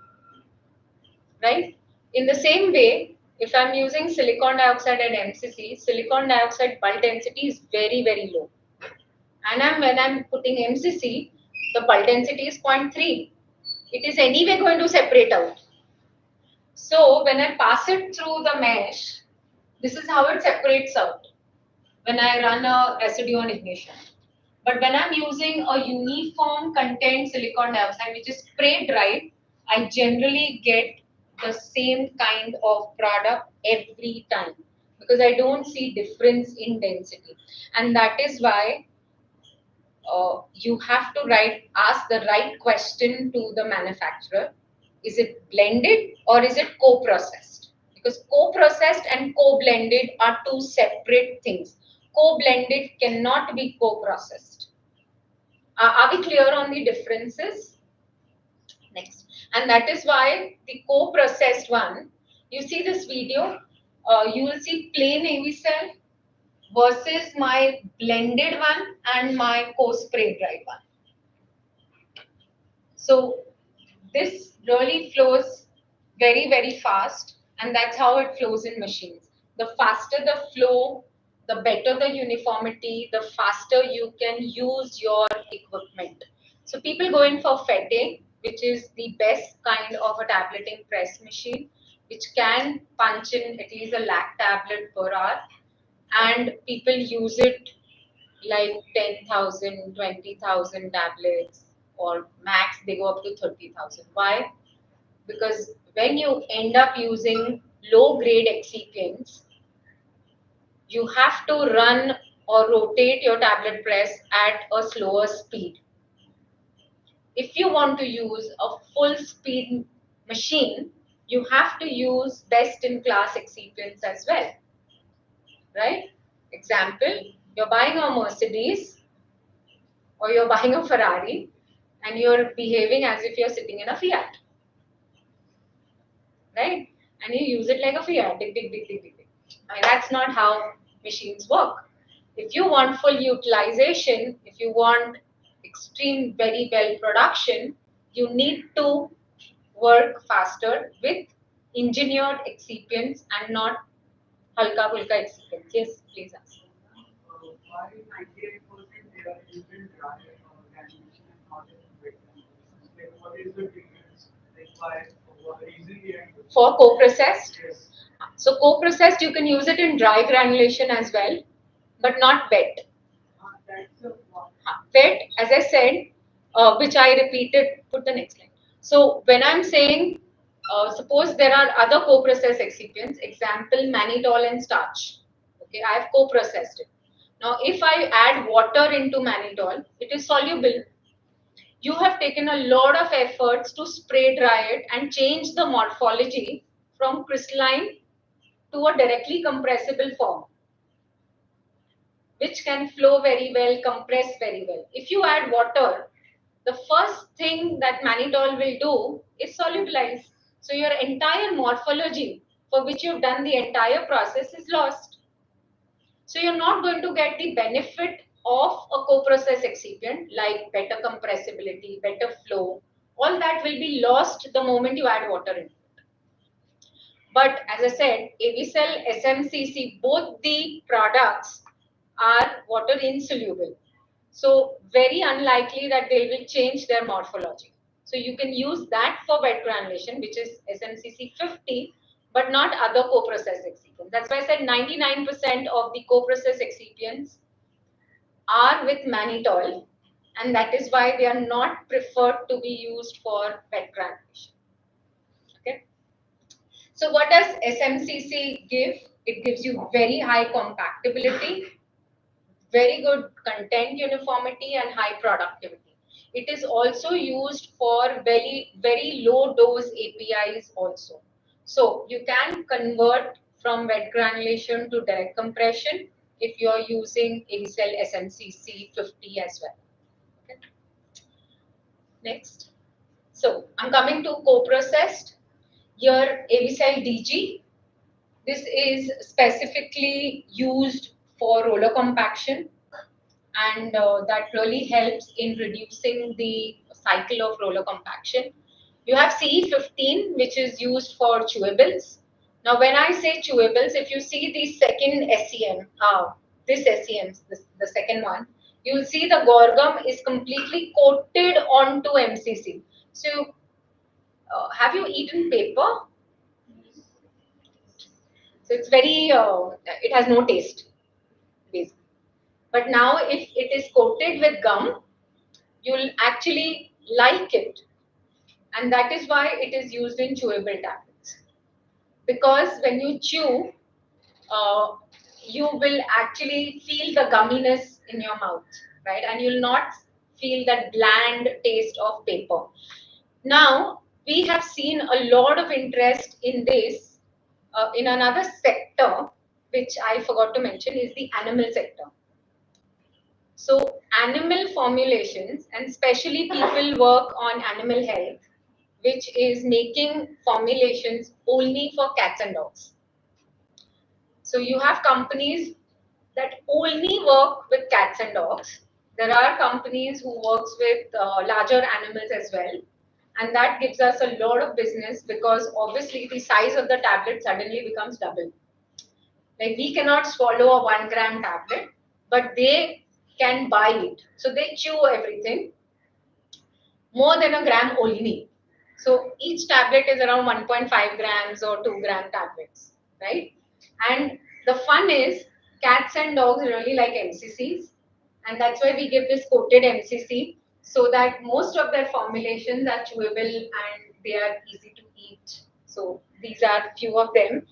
right? In the same way, if I'm using silicon dioxide and MCC, silicon dioxide bulk density is very, very low. And when I'm putting MCC, the bulk density is 0.3. It is anyway going to separate out. So when I pass it through the mesh, this is how it separates out when I run a residue on ignition. But when I'm using a uniform content silicon dioxide, which is spray dried, I generally get the same kind of product every time because I don't see difference in density. And that is why you have to ask the right question to the manufacturer. Is it blended or is it co-processed? Because co-processed and co-blended are two separate things. Co-blended cannot be co-processed. Are we clear on the differences? Next. And that is why the co-processed one, you see this video, you will see plain AV cell versus my blended one and my co-spray dried one. So this really flows very, very fast, and that's how it flows in machines. The faster the flow, the better the uniformity, the faster you can use your equipment. So people go in for FETE, which is the best kind of a tableting press machine, which can punch in at least a lakh tablet per hour, and people use it like 10,000, 20,000 tablets, or max they go up to 30,000. Why? Because when you end up using low grade excipients, you have to run or rotate your tablet press at a slower speed. If you want to use a full speed machine, you have to use best in class excipients as well, right? Example, you're buying a Mercedes or you're buying a Ferrari and you're behaving as if you're sitting in a Fiat, right? And you use it like a Fiat, dig, dig, dig, dig, dig, dig. And that's not how machines work. If you want full utilization, if you want extreme very well production, you need to work faster with engineered excipients and not halka pulka excipients. Yes, please ask. Why 98% they are using dry granulation and not in wet granulation? Like, what is the difference? Like, why easily and For co-processed? yes. So co-processed, you can use it in dry granulation as well, but not wet. That's the one. Wet, as I said, which I repeated, put the next line. So when I'm saying, suppose there are other co-processed excipients, example, mannitol and starch. Okay, I have co-processed it. Now, if I add water into mannitol, it is soluble. You have taken a lot of efforts to spray dry it and change the morphology from crystalline to a directly compressible form, which can flow very well, compress very well. If you add water, the first thing that mannitol will do is solubilize. So your entire morphology for which you've done the entire process is lost. So you're not going to get the benefit of a co-process excipient like better compressibility, better flow. All that will be lost the moment you add water in. But as I said, AVCell, SMCC, both the products are water insoluble. So very unlikely that they will change their morphology. So you can use that for wet granulation, which is SMCC 50, but not other co-process excipients. That's why I said 99% of the co-process excipients are with mannitol, and that is why they are not preferred to be used for wet granulation. Okay. So what does SMCC give? It gives you very high compactability, very good content uniformity and high productivity. It is also used for very, very low dose APIs also. So you can convert from wet granulation to direct compression if you are using AVCell SMCC 50 as well. Okay. Next. So I'm coming to co-processed. Here AVCell DG. This is specifically used for roller compaction, and that really helps in reducing the cycle of roller compaction. You have CE15, which is used for chewables. Now, when I say chewables, if you see the second SEM, this SEM, the second one, you will see the gorgum is completely coated onto MCC. So, have you eaten paper? So it's very, it has no taste, basically. But now if it is coated with gum, you'll actually like it. And that is why it is used in chewable tablets. Because when you chew, uh, you will actually feel the gumminess in your mouth, right? And you'll not feel that bland taste of paper. Now, we have seen a lot of interest in this in another sector, which I forgot to mention, is the animal sector. So, animal formulations, and especially people work on animal health, which is making formulations only for cats and dogs. So you have companies that only work with cats and dogs. There are companies who works with larger animals as well. And that gives us a lot of business because obviously the size of the tablet suddenly becomes double. Like we cannot swallow a 1 gram tablet, but they can buy it. So they chew everything more than a gram only. So each tablet is around 1.5 grams or 2 gram tablets, right? And the fun is cats and dogs really like MCCs, and that's why we give this coated MCC so that most of their formulations are chewable and they are easy to eat. So these are few of them.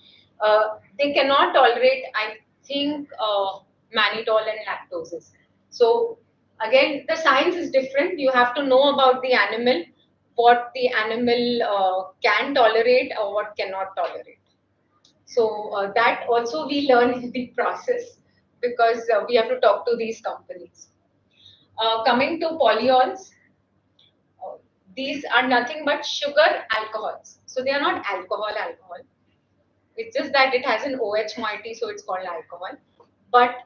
They cannot tolerate, I think, mannitol and lactoses. So again, the science is different. You have to know about the animal, what the animal can tolerate or what cannot tolerate. So that also we learn in the process because we have to talk to these companies. Coming to polyols, uh, these are nothing but sugar alcohols. So they are not alcohol. It's just that it has an OH moiety, so it's called alcohol. But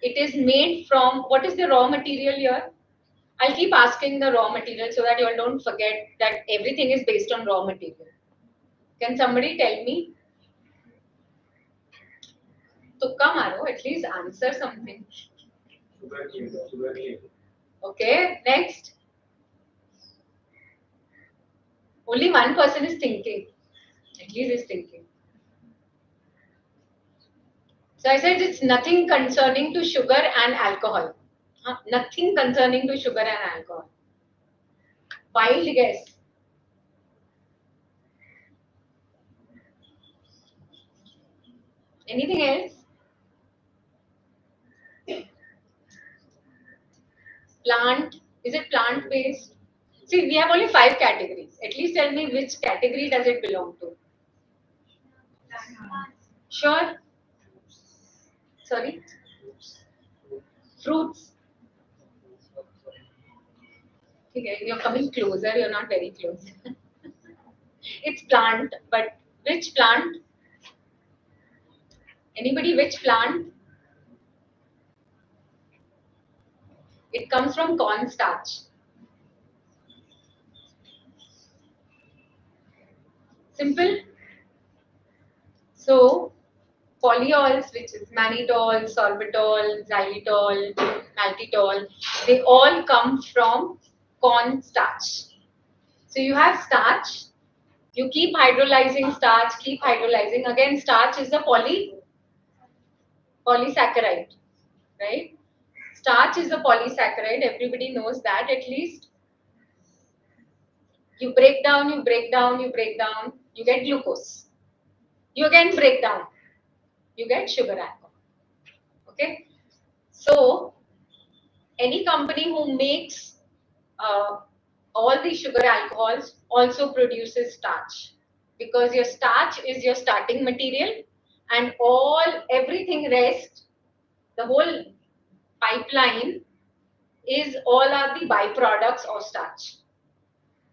it is made from, what is the raw material here? I'll keep asking the raw material so that you all don't forget that everything is based on raw material. Can somebody tell me? Tukka maro, at least answer something. Sugar cane. Okay, next. Only one person is thinking. At least is thinking. So I said it's nothing concerning to sugar and alcohol. Nothing concerning to sugar and alcohol. Wild guess. Anything else? Plant. Is it plant based? See, we have only 5 categories. At least tell me which category does it belong to. Sure. Sorry. Fruits. Okay, you're coming closer. You're not very close. It's plant, but which plant? Anybody, which plant? It comes from corn starch. Simple. So, polyols, which is mannitol, sorbitol, xylitol, maltitol, they all come from corn starch. So you have starch, you keep hydrolyzing starch, keep hydrolyzing. Again, starch is a polysaccharide, right? Starch is a polysaccharide. Everybody knows that at least. You break down, you break down, you break down, you get glucose. You again break down, you get sugar alcohol. Okay? So, any company who makes uh, all the sugar alcohols also produces starch because your starch is your starting material and everything rest, the whole pipeline is all are the byproducts of starch.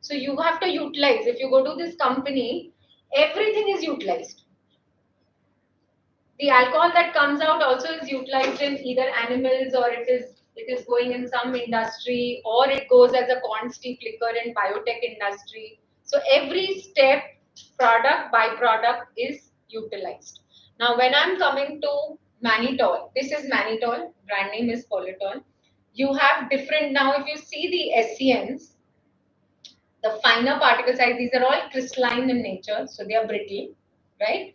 So you have to utilize, if you go to this company, everything is utilized. The alcohol that comes out also is utilized in either animals or it is going in some industry or it goes as a corn steep liquor in biotech industry. So every step, product, byproduct is utilized. Now when I'm coming to mannitol, this is mannitol, brand name is politol. You have different, now if you see the SCNs, the finer particle size, these are all crystalline in nature, so they are brittle, right?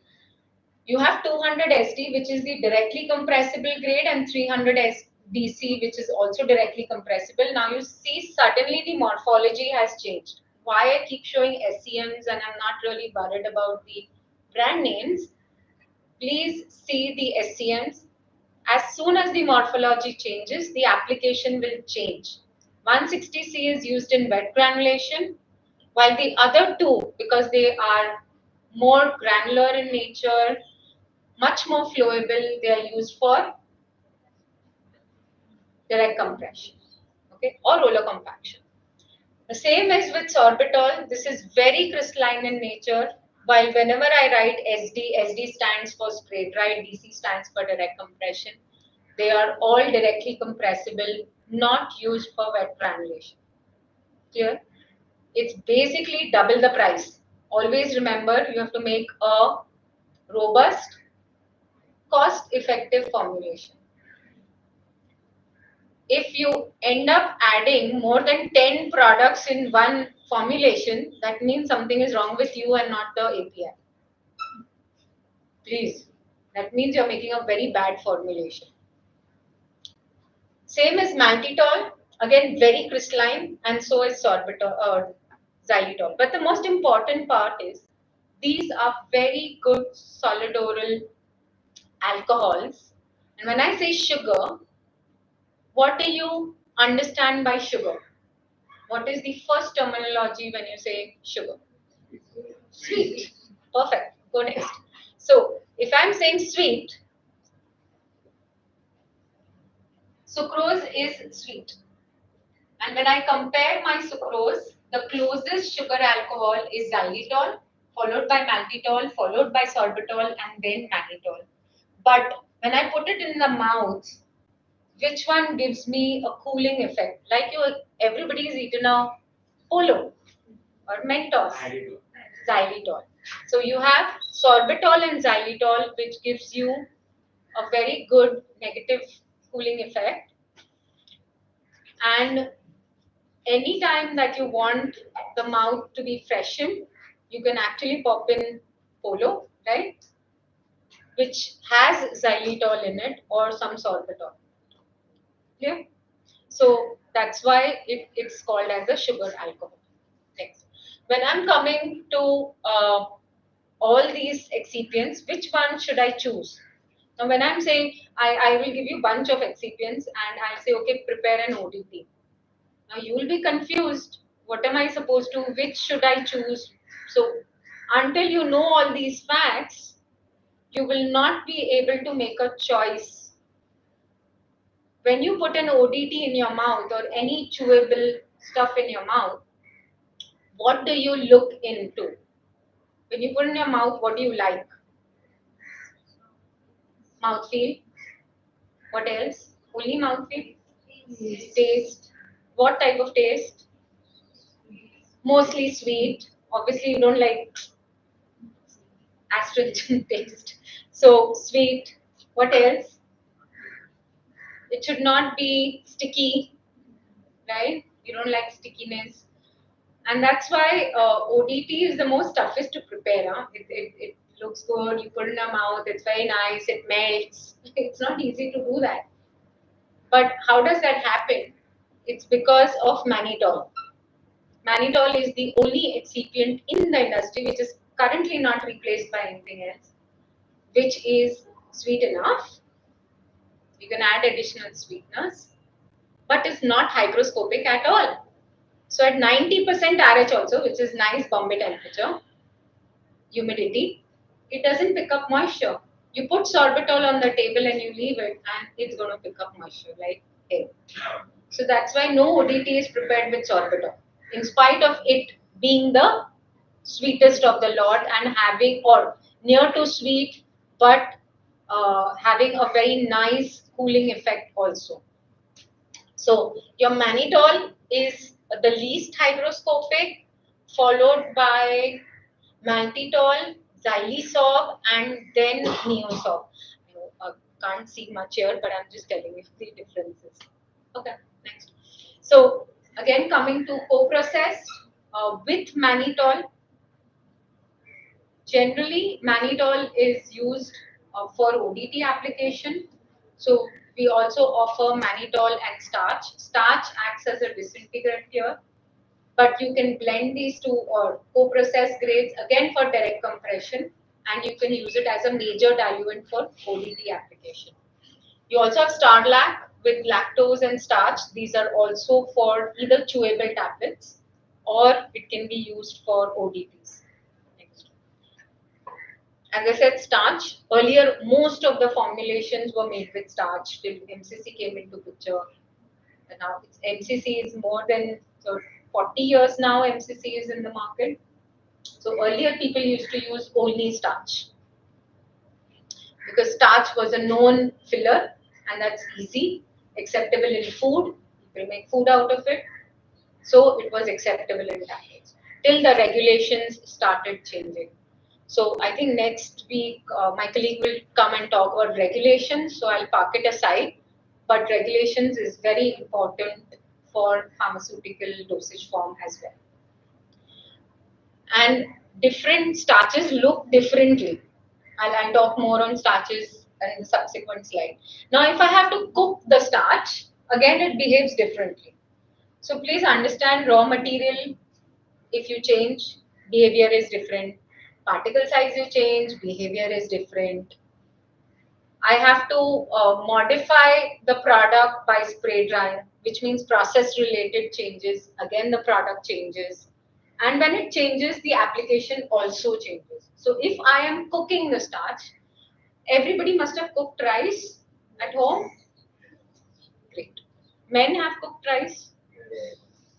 You have 200 SD, which is the directly compressible grade, and 300 DC, which is also directly compressible. Now you see suddenly the morphology has changed. Why I keep showing SCMs and I'm not really worried about the brand names. Please see the SCMs. As soon as the morphology changes, the application will change. 160C is used in wet granulation, while the other two, because they are more granular in nature, much more flowable, they are used for direct compression, okay, or roller compaction. The same is with sorbitol. This is very crystalline in nature. While whenever I write SD, SD stands for spray dried, DC stands for direct compression. They are all directly compressible, not used for wet granulation. Clear? It's basically double the price. Always remember, you have to make a robust, cost-effective formulation. If you end up adding more than 10 products in one formulation, that means something is wrong with you and not the API. Please. That means you're making a very bad formulation. Same as maltitol, again very crystalline, and so is sorbitol or xylitol. But the most important part is these are very good solid oral alcohols. And when I say sugar, what do you understand by sugar? What is the first terminology when you say sugar? Sweet. Perfect. Go next. So, if I'm saying sweet, sucrose is sweet. And when I compare my sucrose, the closest sugar alcohol is xylitol, followed by maltitol, followed by sorbitol, and then mannitol. But when I put it in the mouth, which one gives me a cooling effect? Like everybody's eaten a polo or Mentos, xylitol. So you have sorbitol and xylitol, which gives you a very good negative cooling effect. And anytime that you want the mouth to be freshened, you can actually pop in polo, right? Which has xylitol in it or some sorbitol. Clear? So that's why it's called as a sugar alcohol. Next. When I'm coming to all these excipients, which one should I choose? Now, when I'm saying I will give you a bunch of excipients and I'll say, okay, prepare an ODT. Now, you will be confused. What am I supposed to, which should I choose? So, until you know all these facts, you will not be able to make a choice. When you put an ODT in your mouth or any chewable stuff in your mouth, what do you look into? When you put in your mouth, what do you like? Mouthfeel. What else? Only mouthfeel? Taste. What type of taste? Mostly sweet. Obviously, you don't like astringent taste. So, sweet. What else? It should not be sticky, right? You don't like stickiness. And that's why ODT is the most toughest to prepare. Huh? It looks good, you put it in your mouth, it's very nice, it melts. It's not easy to do that. But how does that happen? It's because of mannitol. Mannitol is the only excipient in the industry which is currently not replaced by anything else, which is sweet enough. You can add additional sweetness, but it's not hygroscopic at all. So at 90% RH also, which is nice Bombay temperature, humidity, it doesn't pick up moisture. You put sorbitol on the table and you leave it and it's going to pick up moisture like air. So that's why no ODT is prepared with sorbitol. In spite of it being the sweetest of the lot and having or near to sweet but having a very nice cooling effect also. So your mannitol is the least hygroscopic, followed by maltitol, xylisorb, and then neosorb. Can't see much here, but I'm just telling you the differences. Okay, next. So again, coming to co-processed with mannitol, Generally, mannitol is used for ODT application. So we also offer mannitol and starch. Starch acts as a disintegrant here, but you can blend these two or co-process grades again for direct compression, and you can use it as a major diluent for ODT application. You also have Starlac with lactose and starch. These are also for either chewable tablets or it can be used for ODTs. Next. As I said, starch. Earlier, most of the formulations were made with starch till MCC came into picture. And now MCC is more than 40 years now. MCC is in the market. So earlier, people used to use only starch because starch was a known filler and that's easy, acceptable in food. People make food out of it. So it was acceptable in tablets till the regulations started changing. So I think next week my colleague will come and talk about regulations. So I'll park it aside. But regulations is very important for pharmaceutical dosage form as well. And different starches look differently. I'll talk more on starches in the subsequent slide. Now, if I have to cook the starch, again it behaves differently. So please understand raw material, if you change, behavior is different. Particle size you change, behavior is different. I have to modify the product by spray drying, which means process related changes. Again, the product changes. And when it changes, the application also changes. So if I am cooking the starch, everybody must have cooked rice at home. Great. Men have cooked rice.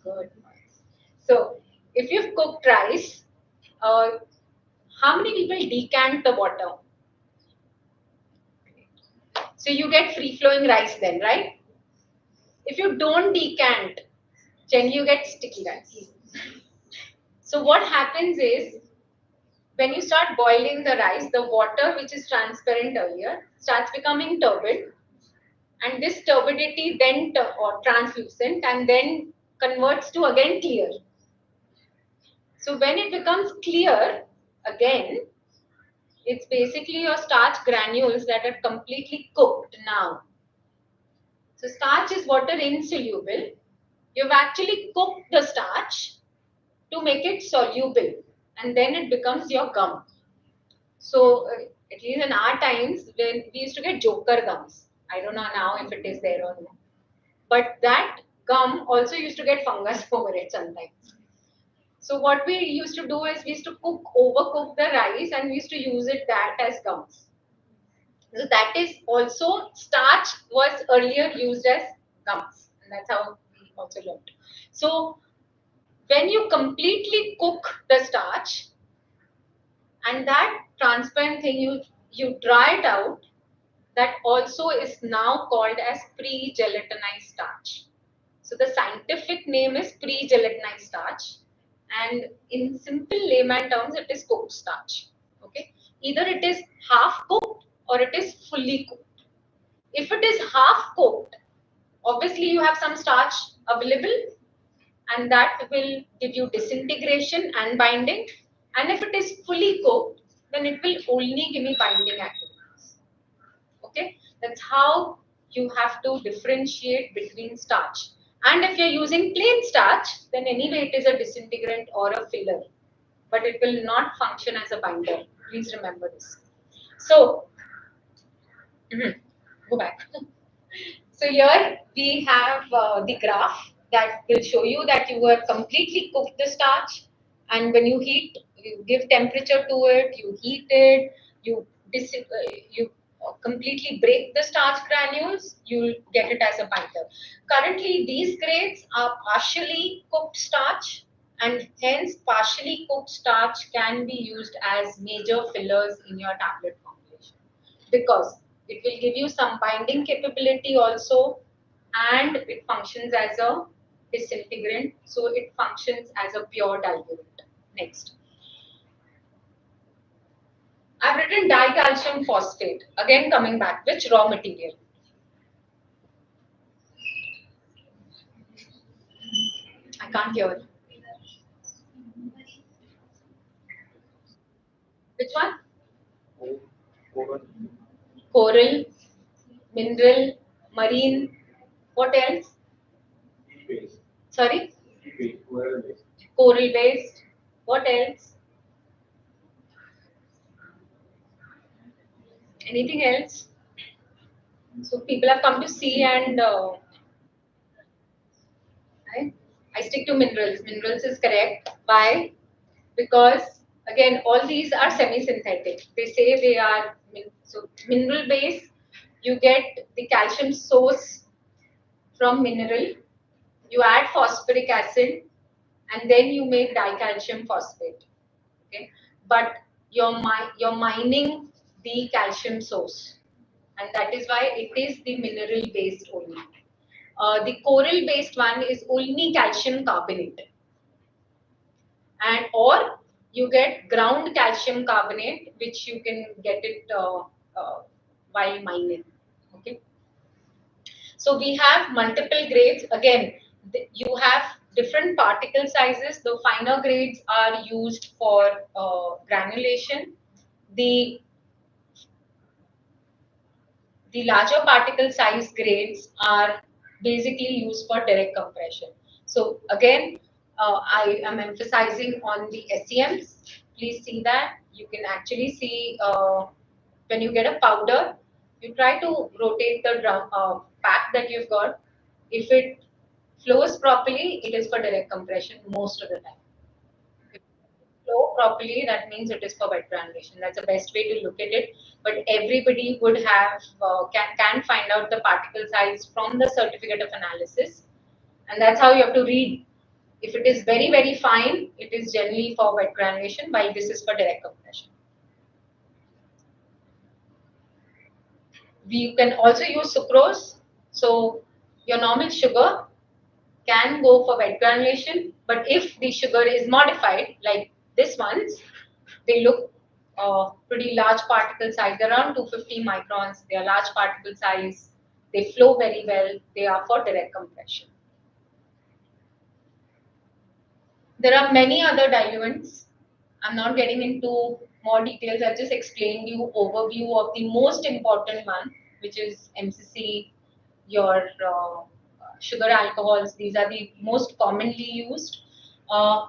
Good. So if you've cooked rice, how many people decant the water? So you get free flowing rice then, right? If you don't decant, then you get sticky rice. So what happens is when you start boiling the rice, the water which is transparent earlier starts becoming turbid, and this turbidity then or translucent and then converts to again clear. So when it becomes clear again, it's basically your starch granules that are completely cooked now. So starch is water insoluble. You've actually cooked the starch to make it soluble, and then it becomes your gum. So at least in our times, when we used to get joker gums, I don't know now if it is there or not, but that gum also used to get fungus over it sometimes. So what we used to do is we used to overcook the rice, and we used to use that as gums. So that is also starch was earlier used as gums, and that's how we also learned. So when you completely cook the starch and that transparent thing you dry it out, that also is now called as pre-gelatinized starch. So the scientific name is pre-gelatinized starch, and in simple layman terms, it is cooked starch. Okay, either it is half cooked or it is fully cooked. If it is half cooked, obviously you have some starch available, and that will give you disintegration and binding. And if it is fully cooked, then it will only give me binding activities. Okay, that's how you have to differentiate between starch. And if you're using plain starch, then anyway it is a disintegrant or a filler, but it will not function as a binder. Please remember this. So, go back. So here we have the graph that will show you that you have completely cooked the starch, and when you heat, you give temperature to it, you heat it, you completely break the starch granules, you'll get it as a binder. Currently, these grades are partially cooked starch, and hence partially cooked starch can be used as major fillers in your tablet formulation because it will give you some binding capability also, and it functions as a disintegrant, so it functions as a pure diluent. Next. I've written dicalcium phosphate, again coming back, which raw material? I can't hear. Which one? Coral Coral, mineral, marine. What else? base, Sorry? base, coral base. Coral based. What else? Anything else? So people have come to see and I stick to minerals. Minerals is correct. Why? Because again, all these are semi-synthetic. They say they are so mineral base. You get the calcium source from mineral. You add phosphoric acid, and then you make dicalcium phosphate. Okay, but you're mining the calcium source, and that is why it is the mineral based only. The coral based one is only calcium carbonate, and or you get ground calcium carbonate, which you can get it while mining. Okay, so we have multiple grades. Again, you have different particle sizes. The finer grades are used for granulation. The the larger particle size grades are basically used for direct compression. So again, I am emphasizing on the SEMs. Please see that. You can actually see when you get a powder, you try to rotate the pack that you've got. If it flows properly, it is for direct compression most of the time. Flow properly, that means it is for wet granulation. That's the best way to look at it. But everybody would have can find out the particle size from the certificate of analysis, and that's how you have to read. If it is very fine, it is generally for wet granulation, while this is for direct compression. We can also use sucrose. So your normal sugar can go for wet granulation, but if the sugar is modified, like this ones, they look pretty large particle size, around 250 microns. They are large particle size. They flow very well. They are for direct compression. There are many other diluents. I'm not getting into more details. I've just explained you overview of the most important one, which is MCC, your sugar alcohols. These are the most commonly used. Uh,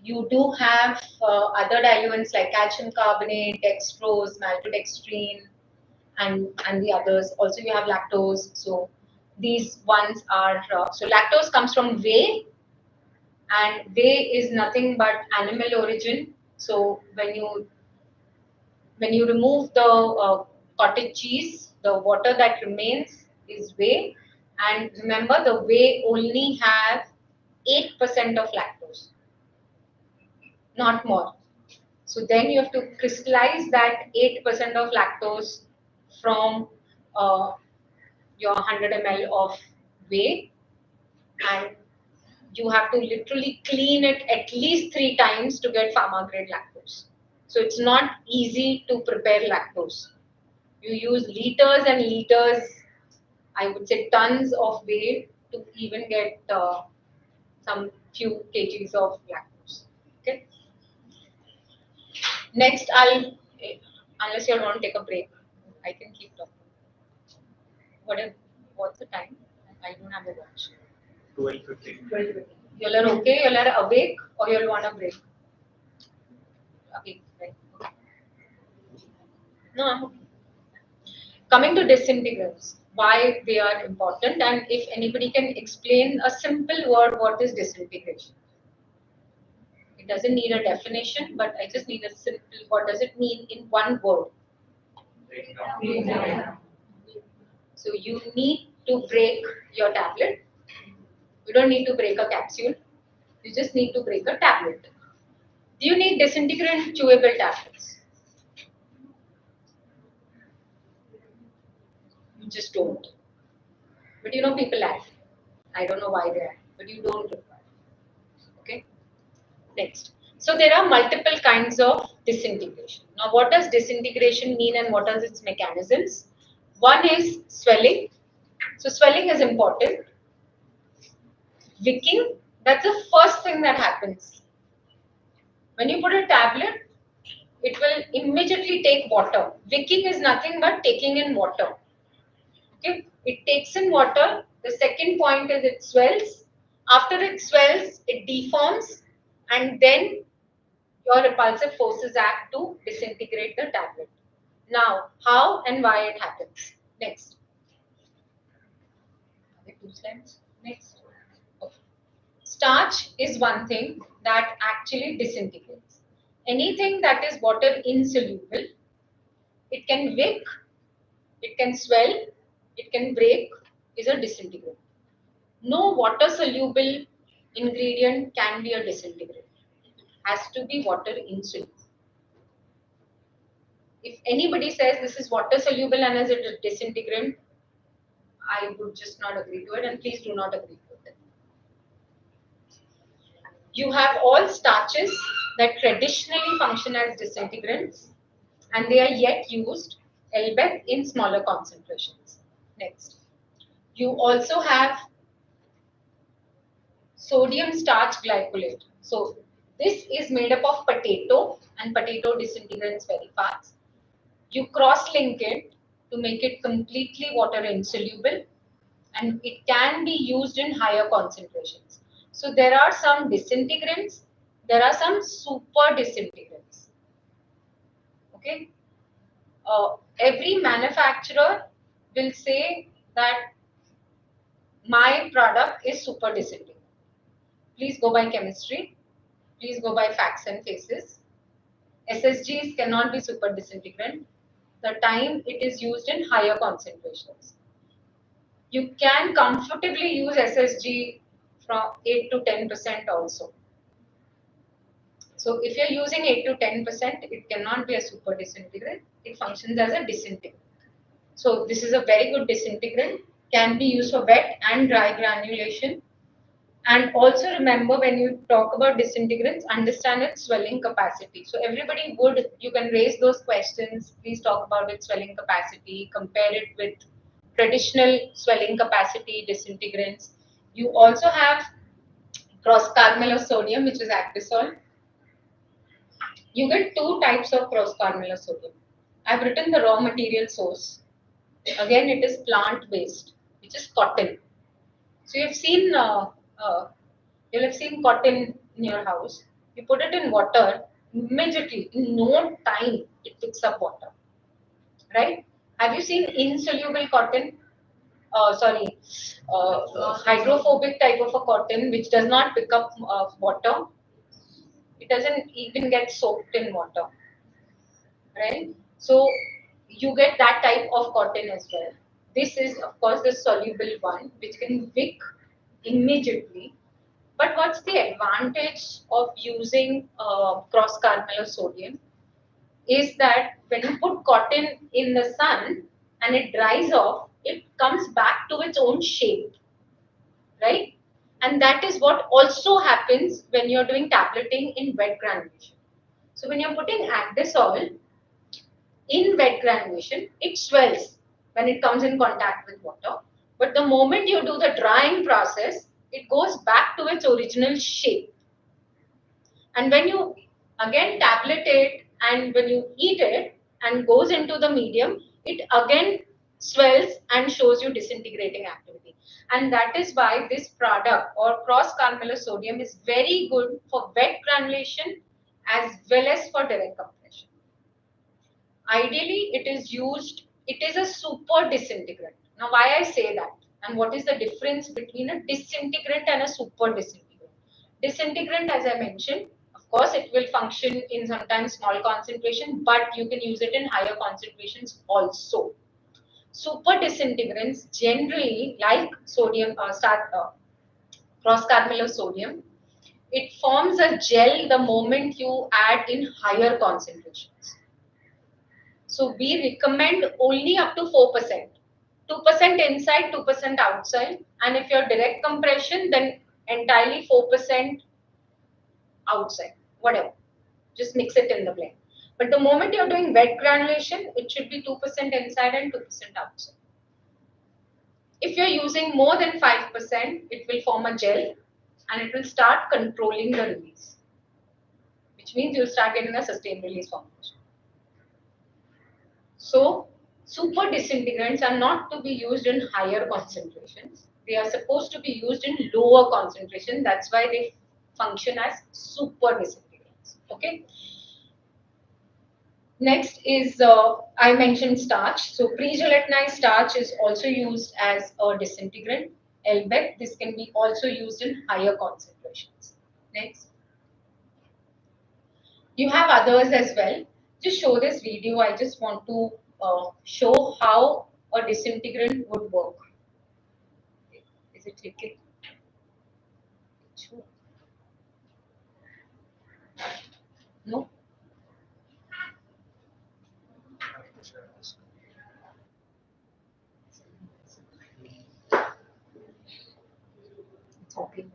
you do have other diluents like calcium carbonate, dextrose, maltodextrin, and the others. Also, you have lactose. So these ones are so lactose comes from whey, and whey is nothing but animal origin. So when you remove the cottage cheese, the water that remains is whey. And remember, the whey only have 8% of lactose, not more. So then you have to crystallize that 8% of lactose from uh, your 100 ml of whey, and you have to literally clean it at least 3 times to get pharma grade lactose. So it's not easy to prepare lactose. You use liters and liters, I would say tons of whey to even get some few kgs of lactose. Okay. Next, unless you want to take a break, I can keep talking. What's the time? I don't have a watch. 12:15. You all are okay? You all are awake, or you all want a break? Awake, right? Okay. No, I'm okay. Coming to disintegrants, why they are important, and if anybody can explain a simple word, what is disintegration? It doesn't need a definition, but I just need a simple. What does it mean in one word? So you need to break your tablet. You don't need to break a capsule. You just need to break a tablet. Do you need disintegrant chewable tablets? You just don't. But you know people act. I don't know why they act, but you don't require. Okay. Next. So there are multiple kinds of disintegration. Now, what does disintegration mean and what are its mechanisms? One is swelling. So swelling is important. Wicking, that's the first thing that happens. When you put a tablet, it will immediately take water. Wicking is nothing but taking in water. Okay, it takes in water. The second point is it swells. After it swells, it deforms, and then your repulsive forces act to disintegrate the tablet. Now, how and why it happens? Next. Okay, 2 slides. Next. Okay. Starch is one thing that actually disintegrates. Anything that is water insoluble, it can wick, it can swell, it can break, is a disintegrant. No water soluble ingredient can be a disintegrant. It has to be water insoluble. If anybody says this is water soluble and is a disintegrant, I would just not agree to it, and please do not agree to it. You have all starches that traditionally function as disintegrants, and they are yet used, albeit in smaller concentrations. Next. You also have sodium starch glycolate. So this is made up of potato, and potato disintegrates very fast. You cross-link it to make it completely water insoluble, and it can be used in higher concentrations. So there are some disintegrants, there are some super disintegrants. Okay, every manufacturer will say that my product is super disintegrant. Please go by chemistry. Please go by facts and faces. SSGs cannot be super disintegrant the time it is used in higher concentrations. You can comfortably use SSG from 8 to 10% also. So if you're using 8 to 10%, it cannot be a super disintegrant. It functions as a disintegrant. So this is a very good disintegrant, can be used for wet and dry granulation. And also remember, when you talk about disintegrants, understand its swelling capacity. So everybody would, you can raise those questions. Please talk about its swelling capacity, compare it with traditional swelling capacity disintegrants. You also have cross-carbonyl sodium, which is Actisol. You get two types of cross-carbonyl sodium. I've written the raw material source. Again, it is plant-based, which is cotton. So you'll have seen cotton in your house. You put it in water, immediately, in no time, it picks up water. Right? Have you seen insoluble cotton? Hydrophobic type of a cotton which does not pick up water. It doesn't even get soaked in water. Right? So you get that type of cotton as well. This is, of course, the soluble one, which can wick immediately. But what's the advantage of using cross-carbonyl sodium is that when you put cotton in the sun and it dries off, it comes back to its own shape, right? And that is what also happens when you're doing tableting in wet granulation. So when you're putting Actisol in wet granulation, it swells when it comes in contact with water. But the moment you do the drying process, it goes back to its original shape. And when you again tablet it and when you eat it and goes into the medium, it again swells and shows you disintegrating activity. And that is why this product or cross-carbonyl sodium is very good for wet granulation as well as for direct compression. Ideally, it is used, it is a super disintegrant. Now, why I say that and what is the difference between a disintegrant and a super disintegrant? Disintegrant, as I mentioned, of course, it will function in sometimes small concentration, but you can use it in higher concentrations also. Super disintegrants generally, like sodium, cross-carbonyl sodium, it forms a gel the moment you add in higher concentrations. So we recommend only up to 4%. 2% inside, 2% outside. And if you're direct compression, then entirely 4% outside, whatever. Just mix it in the blend. But the moment you're doing wet granulation, it should be 2% inside and 2% outside. If you're using more than 5%, it will form a gel and it will start controlling the release, which means you'll start getting a sustained release formulation. So, super disintegrants are not to be used in higher concentrations. They are supposed to be used in lower concentration. That's why they function as super disintegrants. Okay. Next is I mentioned starch. So pre-gelatinized starch is also used as a disintegrant. LBEC, this can be also used in higher concentrations. Next. You have others as well. Just show this video. I just want to show how a disintegrant would work. Is it clicking? Sure. No? It's okay.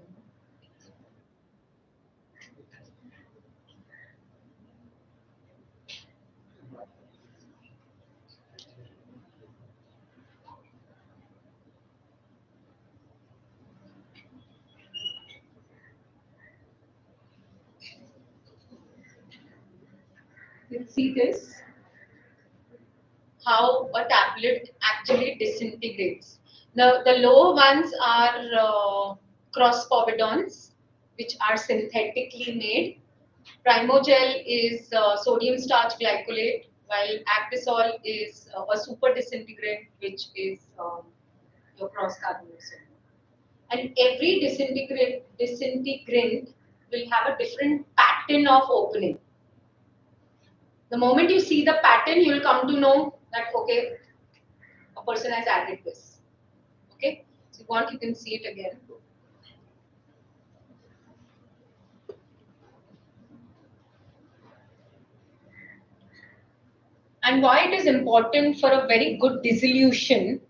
Let's see this. How a tablet actually disintegrates. The lower ones are cross-povidons, which are synthetically made. Primogel is sodium starch glycolate, while Actisol is a super disintegrant, which is your cross-carbonyl. And every disintegrant will have a different pattern of opening. The moment you see the pattern, you will come to know that, okay, a person has added this. Okay, so if you want, you can see it again. And why it is important for a very good dissolution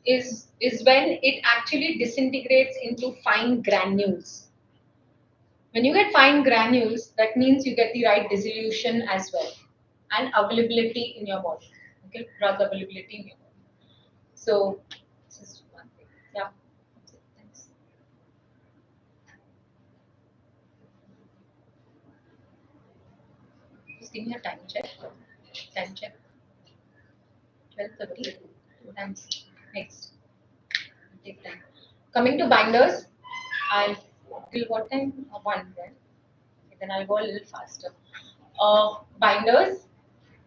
is when it actually disintegrates into fine granules. When you get fine granules, that means you get the right dissolution as well and availability in your body. Okay, drug availability in your body. So, this is one thing. Yeah. Thanks. Just give me a time check. Time check. 12:30. Thanks. Next. Take time. Coming to binders, I'll till what time? One then. Okay, then I'll go a little faster. Binders.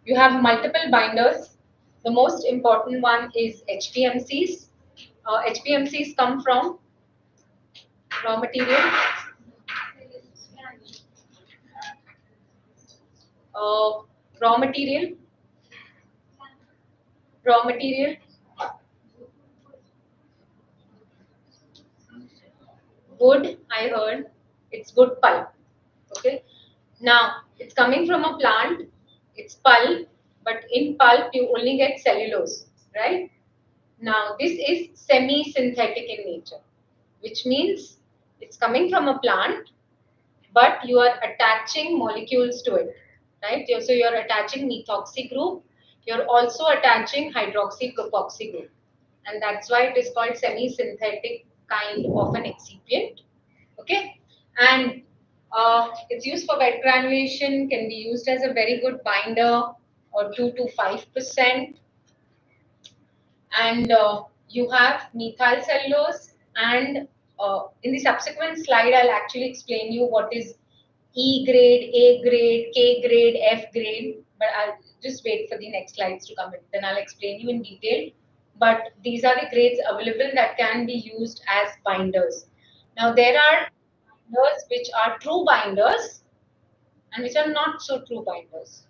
You have multiple binders. The most important one is HPMCs. HPMCs come from raw material. Uh, raw material. Raw material. Wood, I heard. It's wood pulp. Okay. Now, it's coming from a plant. It's pulp, but in pulp you only get cellulose, right? Now, this is semi-synthetic in nature, which means it's coming from a plant, but you are attaching molecules to it, right? So you're attaching methoxy group. You're also attaching hydroxy propoxy group, and that's why it is called semi-synthetic kind of an excipient. Okay, and it's used for wet granulation. Can be used as a very good binder, or 2 to 5%. And you have methyl cellulose, and in the subsequent slide I'll actually explain you what is E grade, A grade, K grade, F grade, but I'll just wait for the next slides to come in, then I'll explain you in detail. But these are the grades available that can be used as binders. Now there are binders which are true binders and which are not so true binders.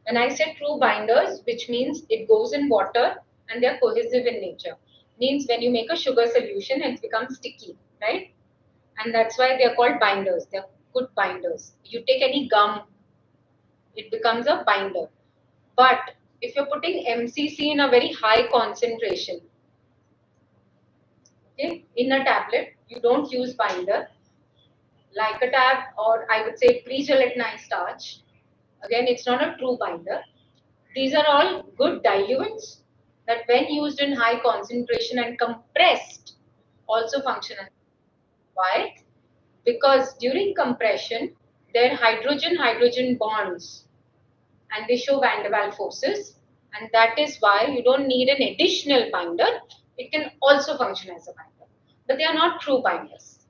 When I say true binders, which means it goes in water and they're cohesive in nature, means when you make a sugar solution, it becomes sticky, right? And that's why they're called binders. They're good binders. You take any gum, it becomes a binder. But if you're putting MCC in a very high concentration, okay, in a tablet, you don't use binder. Like a tab, or I would say pre-gelatinized starch. Again, it's not a true binder. These are all good diluents that when used in high concentration and compressed also function. Why? Because during compression, their hydrogen-hydrogen bonds, and they show van der Waals forces, and that is why you don't need an additional binder. It can also function as a binder, but they are not true binders.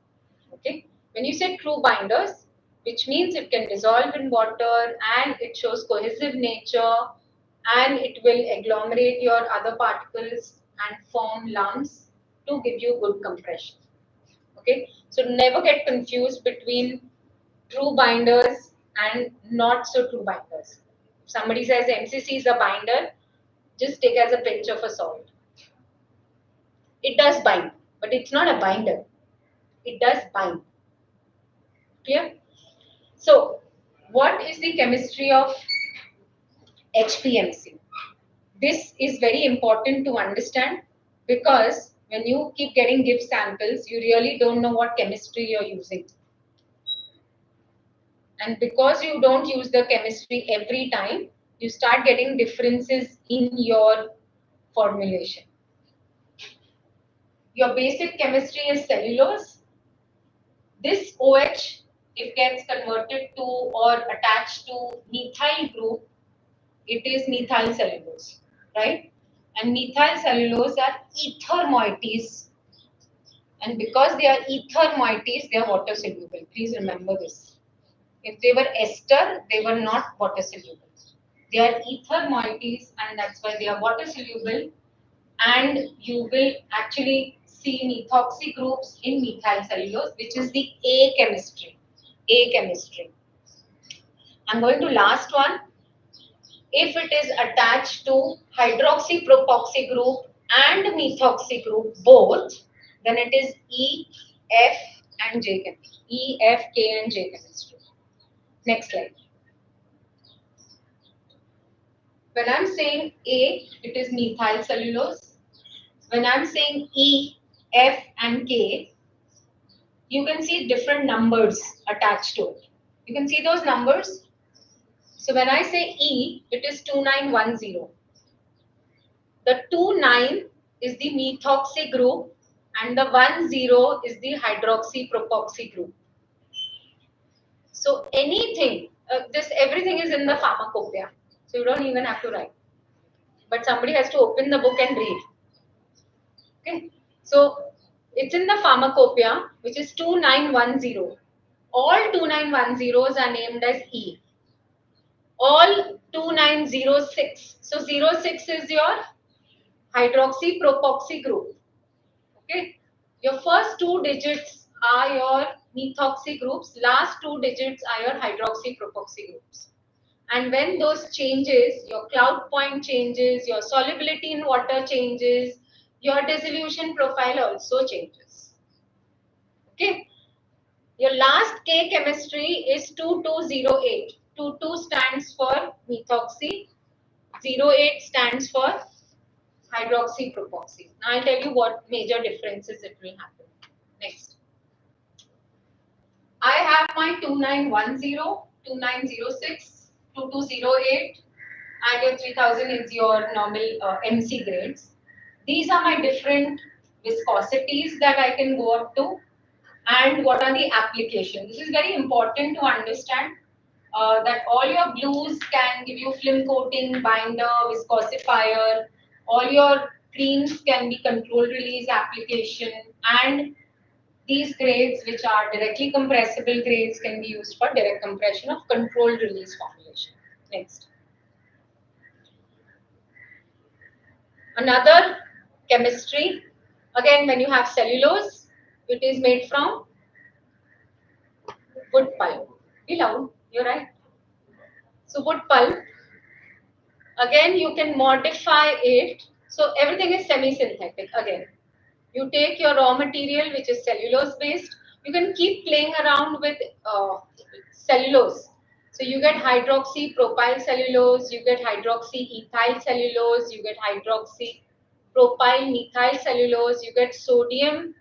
Okay, when you say true binders, which means it can dissolve in water and it shows cohesive nature and it will agglomerate your other particles and form lumps to give you good compression. Okay, so never get confused between true binders and not so true binders. If somebody says MCC is a binder, just take as a pinch of a salt. It does bind, but it's not a binder. It does bind. Clear? So, what is the chemistry of HPMC? This is very important to understand because when you keep getting give samples, you really don't know what chemistry you're using. And because you don't use the chemistry every time, you start getting differences in your formulation. Your basic chemistry is cellulose. This OH, if gets converted to or attached to methyl group, it is methyl cellulose, right? And methyl cellulose are ether moieties. And because they are ether moieties, they are water soluble. Please remember this. If they were ester, they were not water soluble. They are ether moieties, and that's why they are water soluble. And you will actually see methoxy groups in methyl cellulose, which is the A chemistry. A chemistry. I'm going to last one. If it is attached to hydroxy propoxy group and methoxy group both, then it is E, F, and J chemistry. E, F, K, and J chemistry. Next slide. When I'm saying A, it is methyl cellulose. When I'm saying E, F, and K, you can see different numbers attached to it. You can see those numbers. So when I say E, it is 2910. The 29 is the methoxy group and the 10 is the hydroxy propoxy group. So anything, everything is in the pharmacopoeia. So you don't even have to write. But somebody has to open the book and read. Okay. So it's in the pharmacopoeia, which is 2910. All 2910s are named as E. All 2906. So 06 is your hydroxy propoxy group. Okay. Your first two digits are your methoxy groups, last two digits are your hydroxy propoxy groups. And when those changes, your cloud point changes, your solubility in water changes, your dissolution profile also changes. Okay. Your last K chemistry is 2208. 22 stands for methoxy, 08 stands for hydroxy propoxy. Now I'll tell you what major differences it will happen. Next. I have my 2910, 2906, 2208, and your 3000 is your normal MC grades. These are my different viscosities that I can go up to, and what are the applications. This is very important to understand that all your blues can give you film coating, binder, viscosifier. All your creams can be controlled release application, and these grades, which are directly compressible grades, can be used for direct compression of controlled release formulation. Next. Another chemistry, again, when you have cellulose, it is made from wood pulp. Be loud, you're right. So wood pulp, again, you can modify it. So everything is semi-synthetic again. You take your raw material, which is cellulose based. You can keep playing around with cellulose. So you get hydroxy propyl cellulose, you get hydroxy ethyl cellulose, you get hydroxy propyl methyl cellulose, you get sodium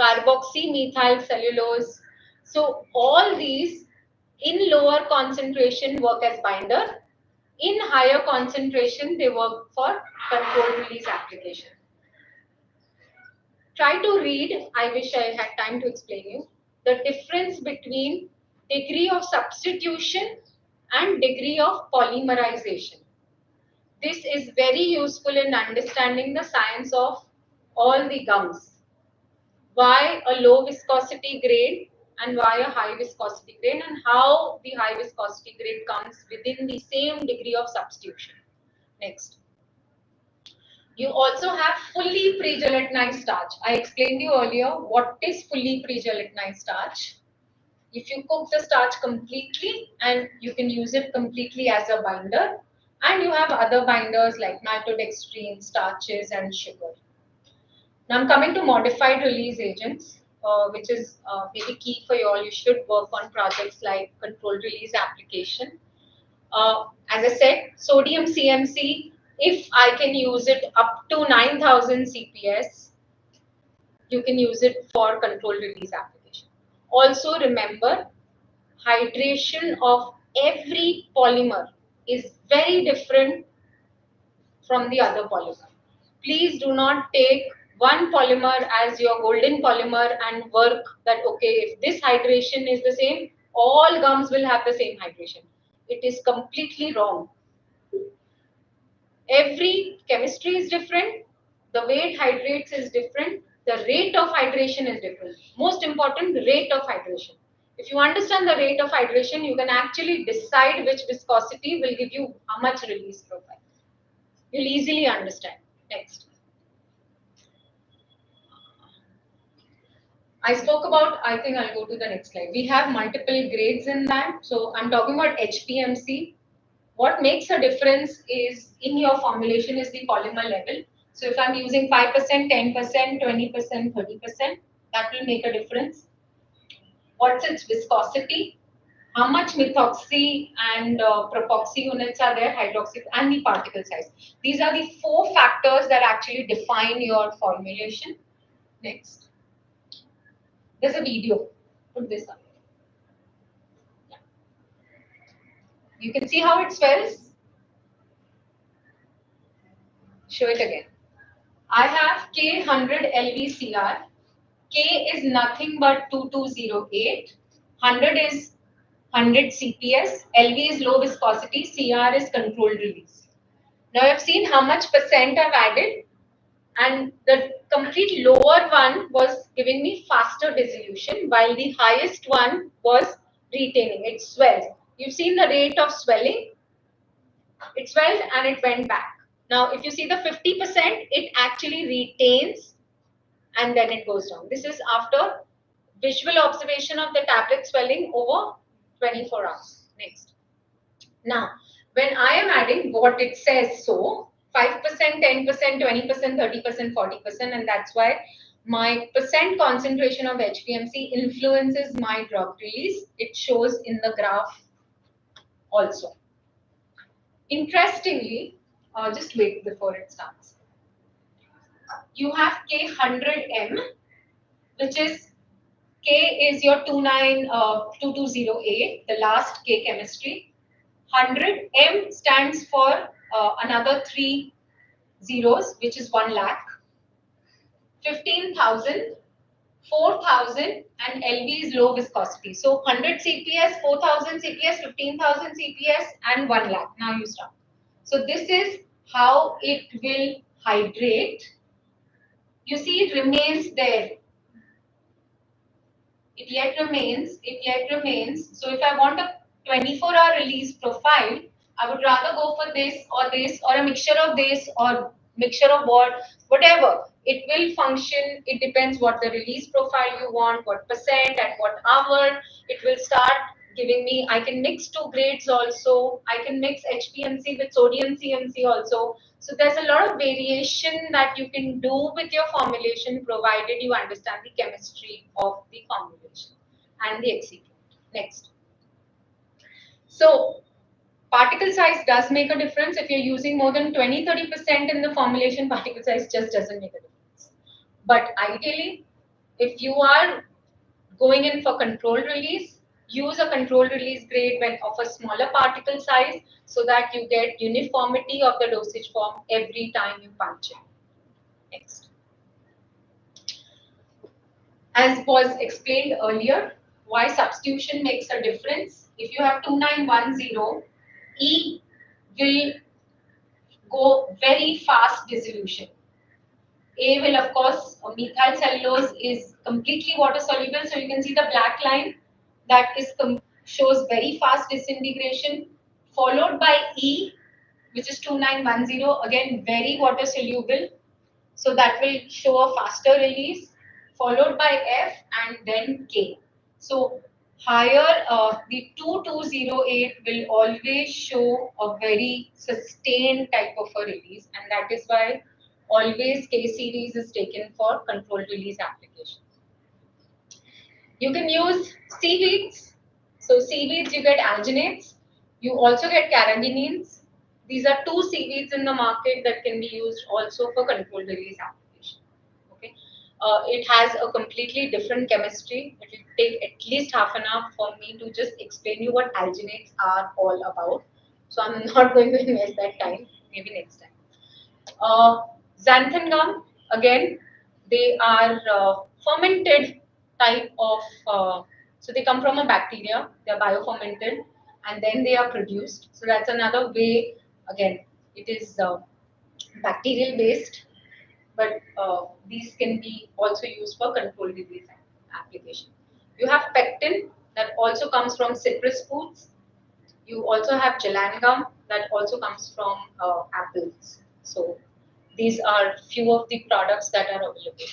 carboxy methyl cellulose. So all these in lower concentration work as binder. In higher concentration, they work for controlled release application. Try to read, I wish I had time to explain you, the difference between degree of substitution and degree of polymerization. This is very useful in understanding the science of all the gums. Why a low viscosity grade and why a high viscosity grade, and how the high viscosity grade comes within the same degree of substitution. Next. You also have fully pre-gelatinized starch. I explained you earlier what is fully pre-gelatinized starch. If you cook the starch completely, and you can use it completely as a binder, and you have other binders like maltodextrin, starches, and sugar. Now I'm coming to modified release agents, which is very key for you all. You should work on projects like controlled release application. As I said, sodium CMC, if I can use it up to 9000 CPS, you can use it for controlled release application. Also remember, hydration of every polymer is very different from the other polymer. Please do not take one polymer as your golden polymer and work that, okay, if this hydration is the same, all gums will have the same hydration. It is completely wrong. Every chemistry is different, the way it hydrates is different, the rate of hydration is different. Most important, rate of hydration. If you understand the rate of hydration, you can actually decide which viscosity will give you how much release profile. You'll easily understand. Next. I spoke about, I think I'll go to the next slide. We have multiple grades in that. So I'm talking about HPMC. What makes a difference is in your formulation is the polymer level. So if I'm using 5%, 10%, 20%, 30%, that will make a difference. What's its viscosity? How much methoxy and propoxy units are there, hydroxy, and the particle size. These are the 4 factors that actually define your formulation. Next. There's a video. Put this up. Yeah. You can see how it swells. Show it again. I have K100 LVCR. K is nothing but 2208. 100 is 100 CPS. LV is low viscosity. CR is controlled release. Now I've seen how much percent I've added, and the complete lower one was giving me faster dissolution, while the highest one was retaining. It swelled. You've seen the rate of swelling. It swelled and it went back. Now, if you see the 50%, it actually retains and then it goes down. This is after visual observation of the tablet swelling over 24 hours. Next. Now, when I am adding what it says, so 5%, 10%, 20%, 30%, 40%, and that's why my percent concentration of HPMC influences my drug release. It shows in the graph also. Interestingly, just wait before it starts. You have K100M, which is K is your 2208, the last K chemistry. 100 M stands for another 3 zeros, which is 1 lakh. 15,000, 4,000, and LV is low viscosity. So 100 CPS, 4,000 CPS, 15,000 CPS, and 1 lakh. Now you start. So this is how it will hydrate. You see, it remains there. It yet remains. So if I want a 24-hour release profile, I would rather go for this, or a mixture of this, or mixture of whatever. It will function. It depends what the release profile you want, what percent, at what hour. It will start giving me. I can mix 2 grades also. I can mix HPMC with sodium CMC also. So there's a lot of variation that you can do with your formulation, provided you understand the chemistry of the formulation and the excipient. Next. So particle size does make a difference. If you're using more than 20-30% in the formulation, particle size just doesn't make a difference. But ideally, if you are going in for controlled release, use a controlled release grade when of a smaller particle size, so that you get uniformity of the dosage form every time you punch it. Next. As was explained earlier, why substitution makes a difference. If you have 2910, E will go very fast dissolution. A will, of course, methyl cellulose is completely water soluble. So you can see the black line that is shows very fast disintegration, followed by E, which is 2910, again very water soluble. So that will show a faster release, followed by F and then K. So higher, the 2208 will always show a very sustained type of a release, and that is why always K series is taken for controlled release application. You can use seaweeds. So seaweeds, you get alginates. You also get carrageenines. These are two seaweeds in the market that can be used also for controlled release application. Okay, it has a completely different chemistry. It will take at least half an hour for me to just explain you what alginates are all about. So I'm not going to invest that time. Maybe next time. Xanthan gum, again, they are fermented type of, so they come from a bacteria, they are biofermented, and then they are produced. So that's another way, again, it is bacterial based, but these can be also used for controlled disease application. You have pectin that also comes from citrus fruits. You also have gelangum that also comes from apples. So these are few of the products that are available.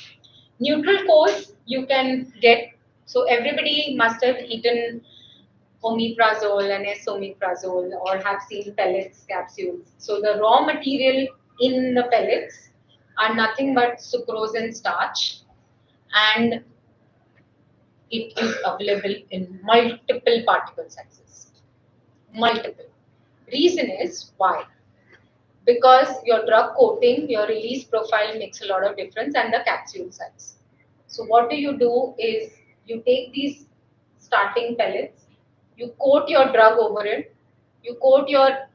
Neutral course you can get. So everybody must have eaten omeprazole and esomeprazole or have seen pellets capsules. So the raw material in the pellets are nothing but sucrose and starch, and it is available in multiple particle sizes. Multiple. Reason is why? Because your drug coating, your release profile makes a lot of difference, and the capsule size. So what do is you take these starting pellets, you coat your drug over it, you coat your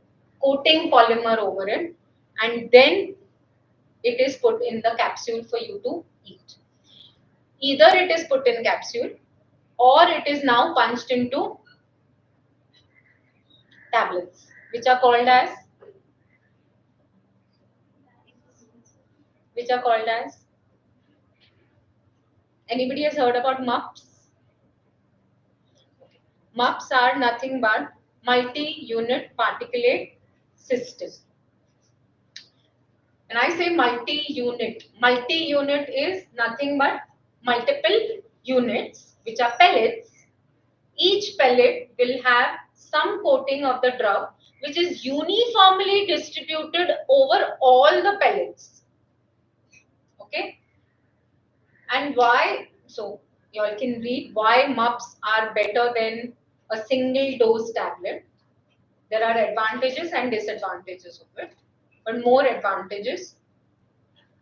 coating polymer over it, and then it is put in the capsule for you to eat. Either it is put in capsule or it is now punched into tablets, which are called as anybody has heard about MUPs? MUPs are nothing but multi-unit particulate system. When I say multi-unit is nothing but multiple units, which are pellets. Each pellet will have some coating of the drug, which is uniformly distributed over all the pellets. Okay? And why? So you all can read why MUPs are better than a single dose tablet. There are advantages and disadvantages of it, but more advantages.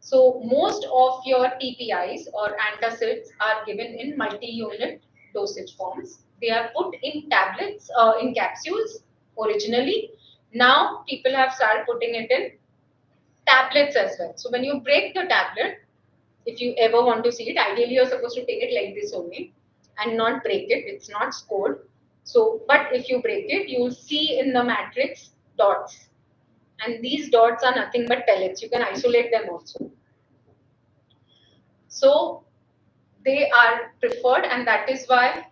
So most of your TPIs or antacids are given in multi-unit dosage forms. They are put in tablets, in capsules originally. Now people have started putting it in tablets as well. So when you break the tablet, if you ever want to see it, ideally you're supposed to take it like this only and not break it. It's not scored. So, but if you break it, you will see in the matrix dots. And these dots are nothing but pellets. You can isolate them also. So they are preferred, and that is why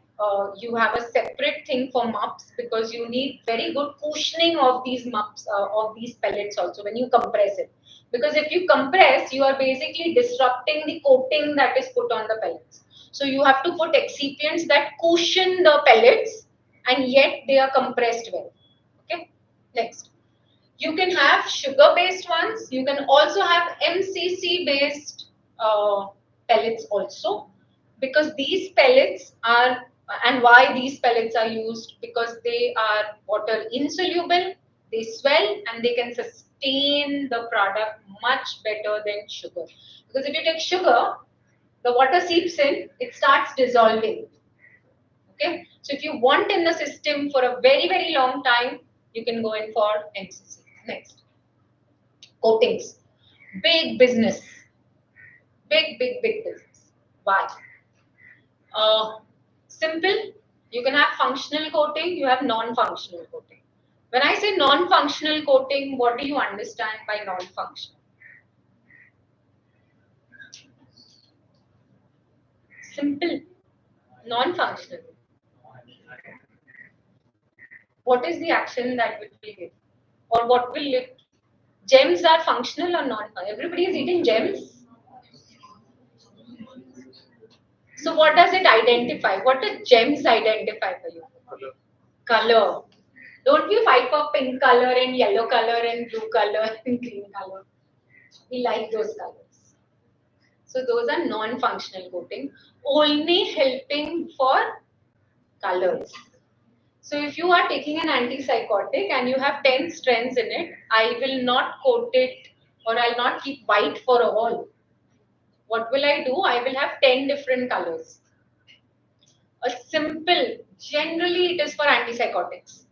you have a separate thing for MUPs, because you need very good cushioning of these MUPs, of these pellets also when you compress it. Because if you compress, you are basically disrupting the coating that is put on the pellets. So you have to put excipients that cushion the pellets, and yet they are compressed well. Okay, next. You can have sugar-based ones. You can also have MCC-based pellets also, because these pellets are, and why these pellets are used, because they are water insoluble, they swell, and they can sustain the product much better than sugar. Because if you take sugar, the water seeps in, it starts dissolving. Okay, so if you want in the system for a very, very long time, you can go in for MCC. Next. Coatings. Big business. Big business. Why? Simple. You can have functional coating, you have non-functional coating. When I say non-functional coating, what do you understand by non-functional? Simple. Non-functional. What is the action that it will give? Or what will it? Gems are functional or non? Everybody is eating gems. So what does it identify? What do gems identify for you? Color. Don't we fight for pink color and yellow color and blue color and green color? We like those colors. So those are non-functional coating, only helping for colors. So if you are taking an antipsychotic and you have 10 strengths in it, I will not coat it or I'll not keep white for a wall. What will I do? I will have 10 different colors. A simple, generally it is for antipsychotics.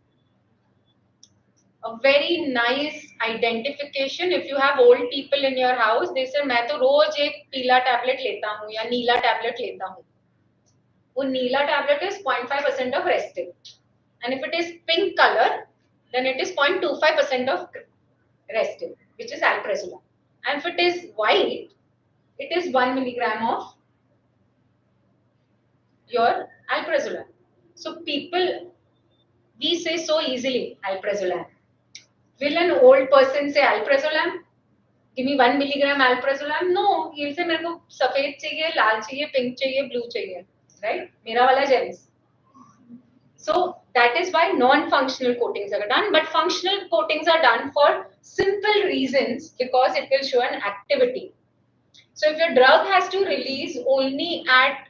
A very nice identification. If you have old people in your house, they say मैं तो रोज एक पीला tablet लेता हूँ या नीला tablet लेता हूँ. वो नीला tablet is 0.5% of resting, and if it is pink color, then it is 0.25% of resting, which is alprazolam. And if it is white, it is 1 milligram of your alprazolam. So people, we say so easily alprazolam. Will an old person say alprazolam? Give me 1 milligram alprazolam? No, he'll say मेरे को सफेद चाहिए, लाल चाहिए, pink चाहिए, blue चाहिए, right? मेरा वाला gems. So that is why non-functional coatings are done, but functional coatings are done for simple reasons because it will show an activity. So if your drug has to release only at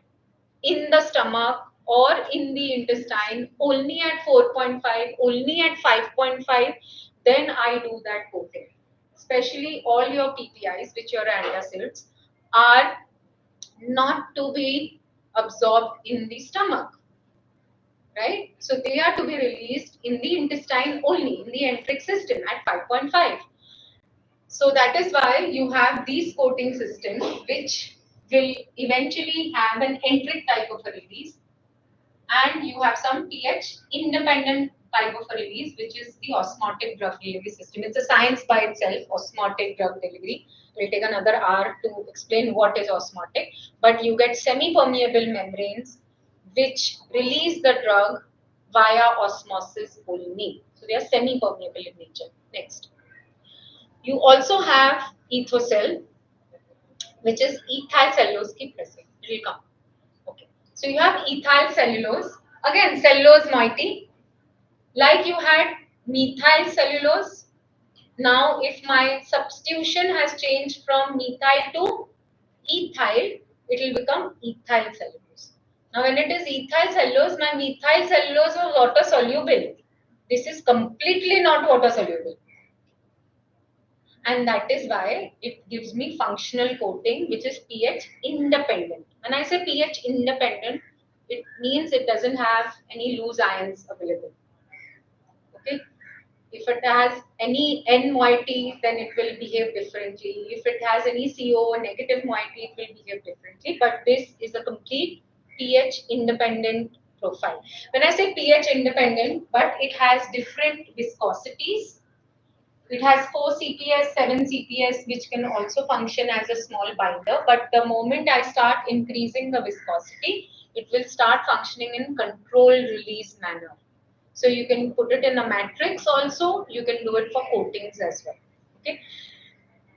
in the stomach or in the intestine, only at 4.5, only at 5.5, then I do that coating. Especially all your PPIs, which are antacids, are not to be absorbed in the stomach, right? So they are to be released in the intestine only, in the enteric system at 5.5. So that is why you have these coating systems, which will eventually have an enteric type of a release, and you have some pH independent type of a release, which is the osmotic drug delivery system. It's a science by itself, osmotic drug delivery. We'll take another hour to explain what is osmotic, but you get semi-permeable membranes which release the drug via osmosis only. So they are semi-permeable in nature. Next. You also have ethocell, which is ethyl cellulose. Keep pressing, it will come. Okay. So you have ethyl cellulose. Again, cellulose moiety. Like you had methyl cellulose. Now, if my substitution has changed from methyl to ethyl, it will become ethyl cellulose. Now, when it is ethyl cellulose, my methyl cellulose was water soluble. This is completely not water soluble. And that is why it gives me functional coating, which is pH independent. When I say pH independent, it means it doesn't have any loose ions available. Okay. If it has any N moiety, then it will behave differently. If it has any CO negative moiety, it will behave differently. But this is a complete pH independent profile. When I say pH independent, but it has different viscosities. It has 4 CPS, 7 CPS, which can also function as a small binder. But the moment I start increasing the viscosity, it will start functioning in controlled release manner. So you can put it in a matrix also. You can do it for coatings as well. Okay.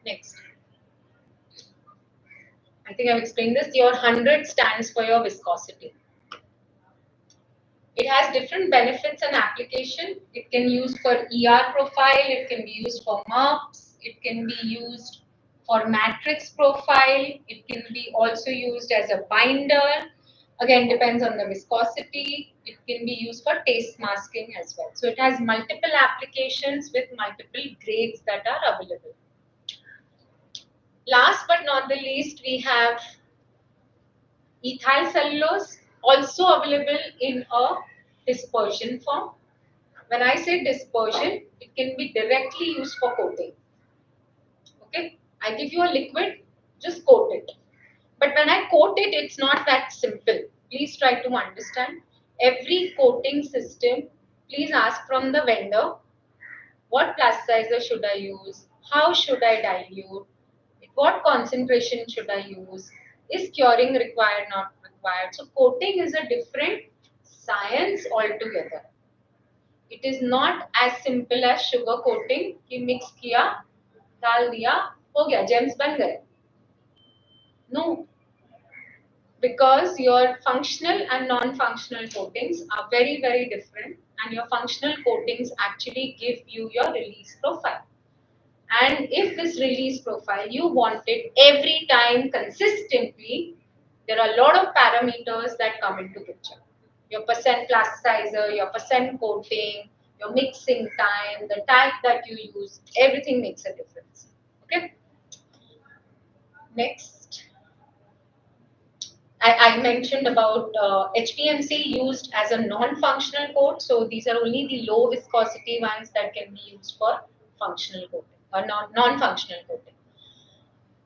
Next. I think I've explained this. Your 100 stands for your viscosity. It has different benefits and application. It can be used for ER profile. It can be used for MUPS. It can be used for matrix profile. It can be also used as a binder. Again, depends on the viscosity. It can be used for taste masking as well. So it has multiple applications with multiple grades that are available. Last but not the least, we have ethyl cellulose, also available in a dispersion form. When I say dispersion, it can be directly used for coating. Okay, I give you a liquid, just coat it. But when I coat it, it's not that simple. Please try to understand. Every coating system, please ask from the vendor, what plasticizer should I use? How should I dilute? What concentration should I use? Is curing required, not required? So coating is a different science altogether. It is not as simple as sugar coating कि mix किया, डाल दिया, हो गया, gems बन गए. No, because your functional and non-functional coatings are very, very different, and your functional coatings actually give you your release profile. And if this release profile you want it every time consistently, there are a lot of parameters that come into picture. Your percent plasticizer, your percent coating, your mixing time, the type that you use, everything makes a difference. Okay. Next, I mentioned about HPMC used as a non-functional coat. So these are only the low viscosity ones that can be used for functional coating or non-functional coating.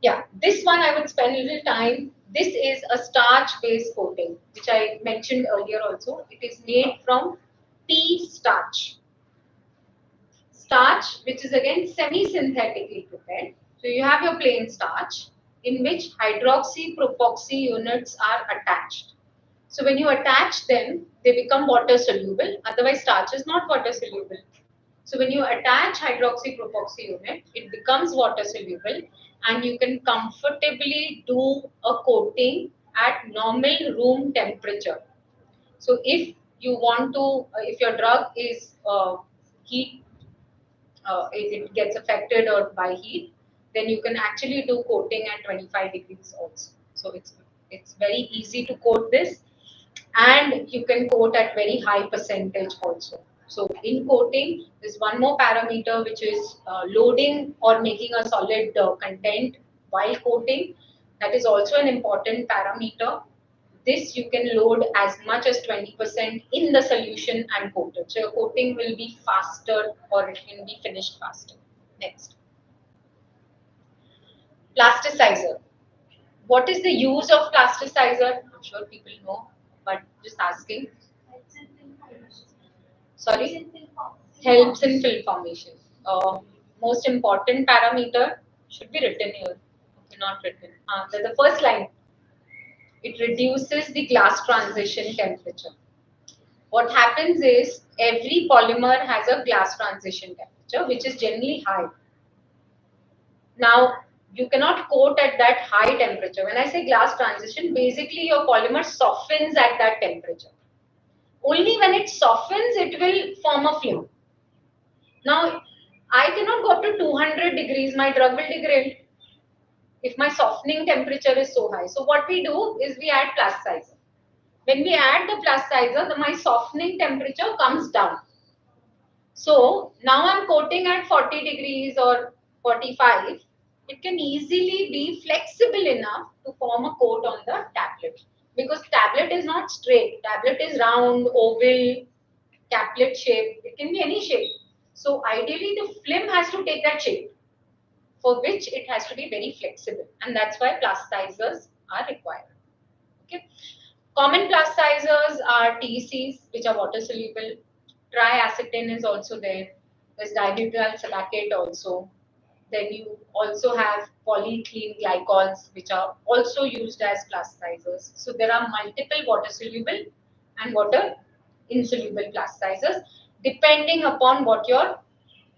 Yeah, this one I would spend a little time. This is a starch-based coating, which I mentioned earlier also. It is made from pea starch. Starch, which is again semi-synthetically prepared. So you have your plain starch in which hydroxy propoxy units are attached. So when you attach them, they become water soluble. Otherwise, starch is not water soluble. So when you attach hydroxy propoxy unit, it becomes water soluble, and you can comfortably do a coating at normal room temperature. So if you want to, if your drug is heat, it gets affected or by heat, then you can actually do coating at 25 degrees also. So it's very easy to coat this, and you can coat at very high percentage also. So in coating, there's one more parameter, which is loading or making a solid content while coating. That is also an important parameter. This you can load as much as 20% in the solution and coat it. So your coating will be faster, or it can be finished faster. Next. Plasticizer. What is the use of plasticizer? I'm sure people know, but just asking. Sorry? Helps in film formation. Most important parameter should be written here. Okay, not written. The first line. It reduces the glass transition temperature. What happens is every polymer has a glass transition temperature, which is generally high. Now, you cannot coat at that high temperature. When I say glass transition, basically your polymer softens at that temperature. Only when it softens, it will form a film. Now, I cannot go up to 200 degrees, my drug will degrade if my softening temperature is so high. So what we do is we add plasticizer. When we add the plasticizer, my softening temperature comes down. So now I'm coating at 40 degrees or 45. It can easily be flexible enough to form a coat on the tablet, because tablet is not straight. Tablet is round, oval, caplet shape. It can be any shape. So ideally the film has to take that shape, for which it has to be very flexible, and that's why plasticizers are required. Okay. Common plasticizers are TECs, which are water soluble. Triacetane is also there. There's dibutyl salicate also. Then you also have polyethylene glycols, which are also used as plasticizers. So there are multiple water soluble and water insoluble plasticizers, depending upon what your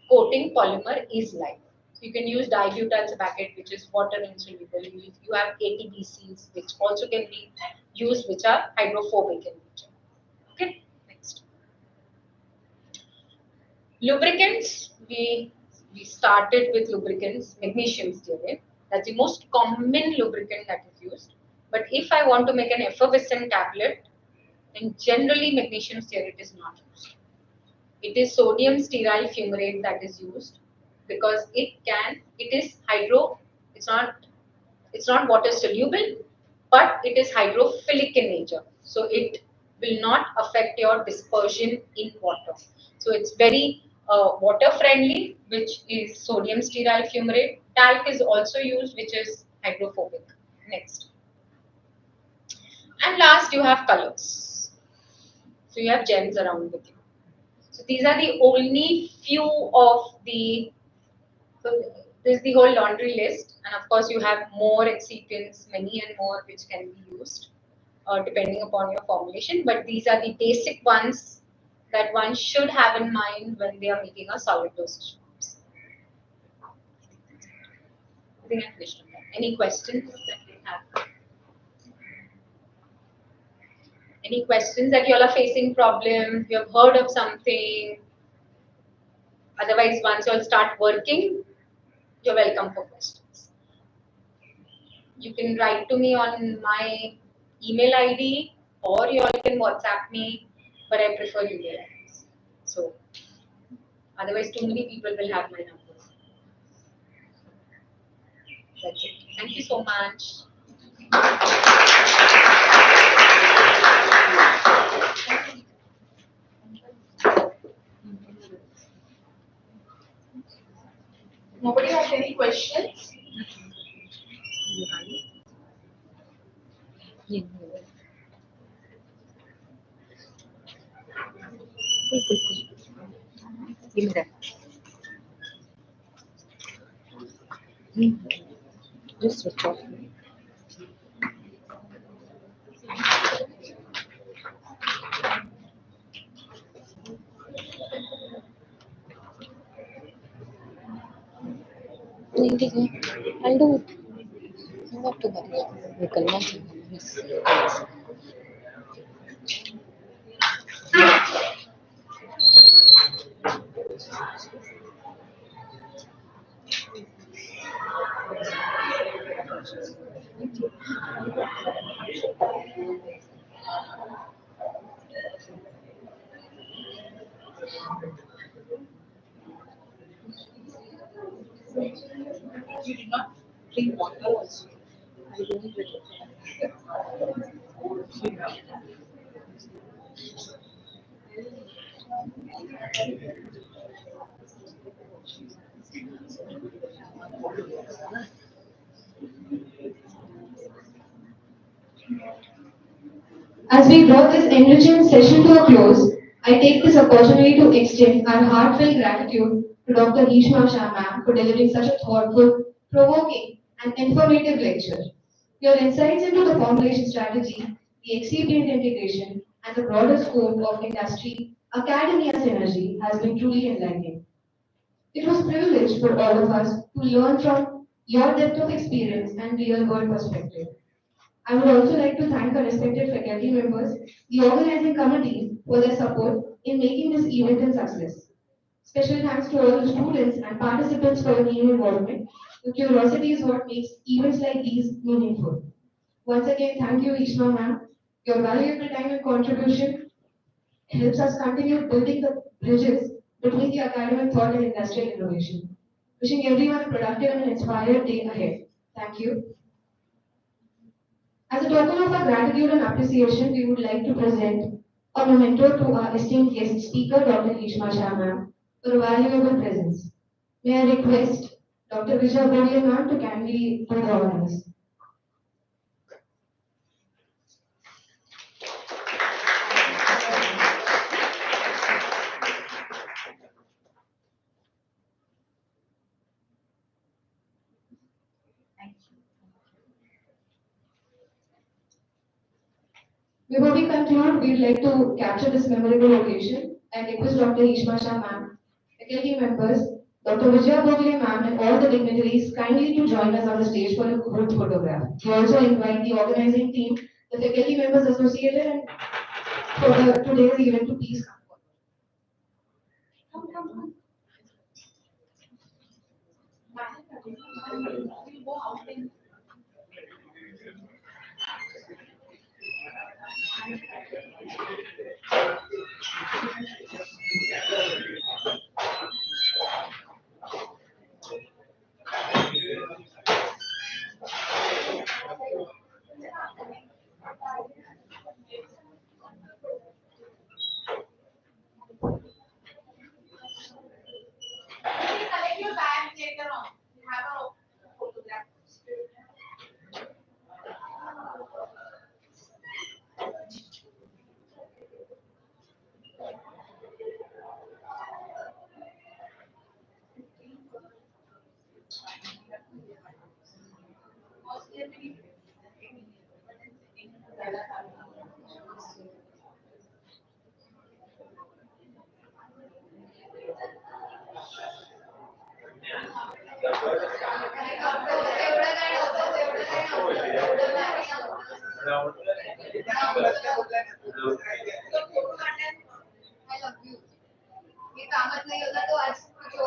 coating polymer is like. So you can use dibutyl salicate, which is water insoluble. You have ATBCs, which also can be used, which are hydrophobic in nature. Okay, next. Lubricants, we started with lubricants, magnesium stearate. That's the most common lubricant that is used. But if I want to make an effervescent tablet, then generally magnesium stearate is not used. It is sodium stearyl fumarate that is used, because it is hydro, it's not water soluble, but it is hydrophilic in nature. So it will not affect your dispersion in water. So it's very water friendly, which is sodium stearyl fumarate. Talc is also used, which is hydrophobic. Next. And last last you have colors. So you have gems around with you. So these are the only few of the, so this is the whole laundry list, and of course you have more excipients, many and more which can be used depending upon your formulation, but these are the basic ones that one should have in mind when they are making a solid dosage forms. I think I finished with that. Any questions that you have? Any questions that you all are facing problems? You have heard of something? Otherwise, once you all start working, you're welcome for questions. You can write to me on my email ID or you all can WhatsApp me, but I prefer email IDs. So, otherwise, too many people will have my number. That's it. Thank you so much. Nobody has any questions? Give me that. Just switch off. नहीं ठीक है I'll do it. You have to hurry. निकलना चाहिए. Yes. You did not drink water also. I don't drink. As we draw this enriching session to a close, I take this opportunity to extend our heartfelt gratitude to Dr. Heeshma Shah ma'am for delivering such a thoughtful, provoking, and informative lecture. Your insights into the formulation strategy, the excipient integration, and the broader scope of industry academia synergy has been truly enlightening. It was a privilege for all of us to learn from your depth of experience and real world perspective. I would also like to thank our respected faculty members, the organizing committee for their support in making this event a success. Special thanks to all the students and participants for your keen involvement. Your curiosity is what makes events like these meaningful. Once again, thank you, Heeshma ma'am. Your valuable time and contribution helps us continue building the bridges between the academic thought and industrial innovation. Wishing everyone a productive and inspired day ahead. Thank you. As a token of our gratitude and appreciation, we would like to present a memento to our esteemed guest speaker, Dr. Heeshma Shah ma'am, for a valuable presence. May I request Dr. Vijay Bhole ma'am to kindly do the honors. Before we conclude, we'd like to capture this memorable occasion and request Dr. Heeshma Shah ma'am, faculty members, Dr. Vijay Bhole ma'am, and all the dignitaries kindly to join us on the stage for a group photograph. We also invite the organizing team, the faculty members associated, and for today's event to please come forward. Come. We'll go out and collect your bag later on. We have a photograph. I love you. ये कामत नहीं होता तो आज कुछ हो.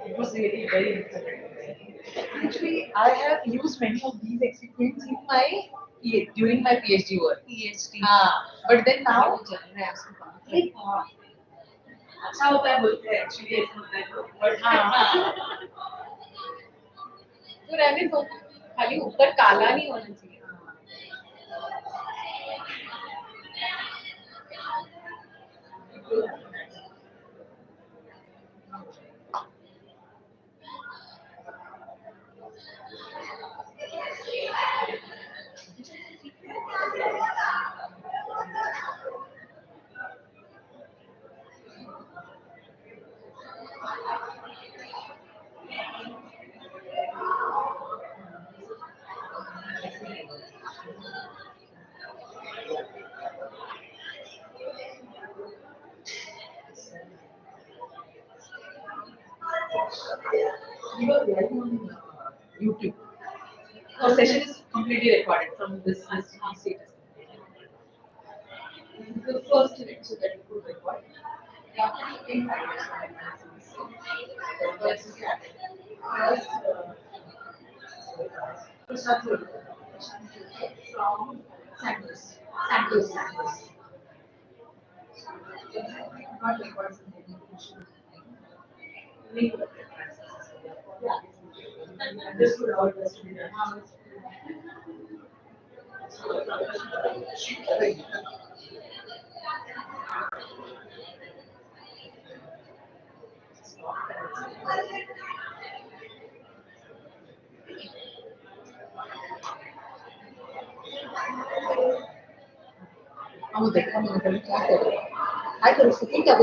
It was really very interesting. Actually, I have used many of these excipients in my during my PhD work. PhD. But then now, like, अच्छा होता है बोलते हैं एक्चुअली ऐसा होता है बट तो रहने दो, खाली ऊपर काला नहीं होना चाहिए. We were there on YouTube. The session is completely recorded from this status. The first lecture that you could record. In from Santos. Santos. Not records in the yeah. And this would all just be done. हम देखा नहीं मतलब क्या कर रहे हैं आई तो उसको क्या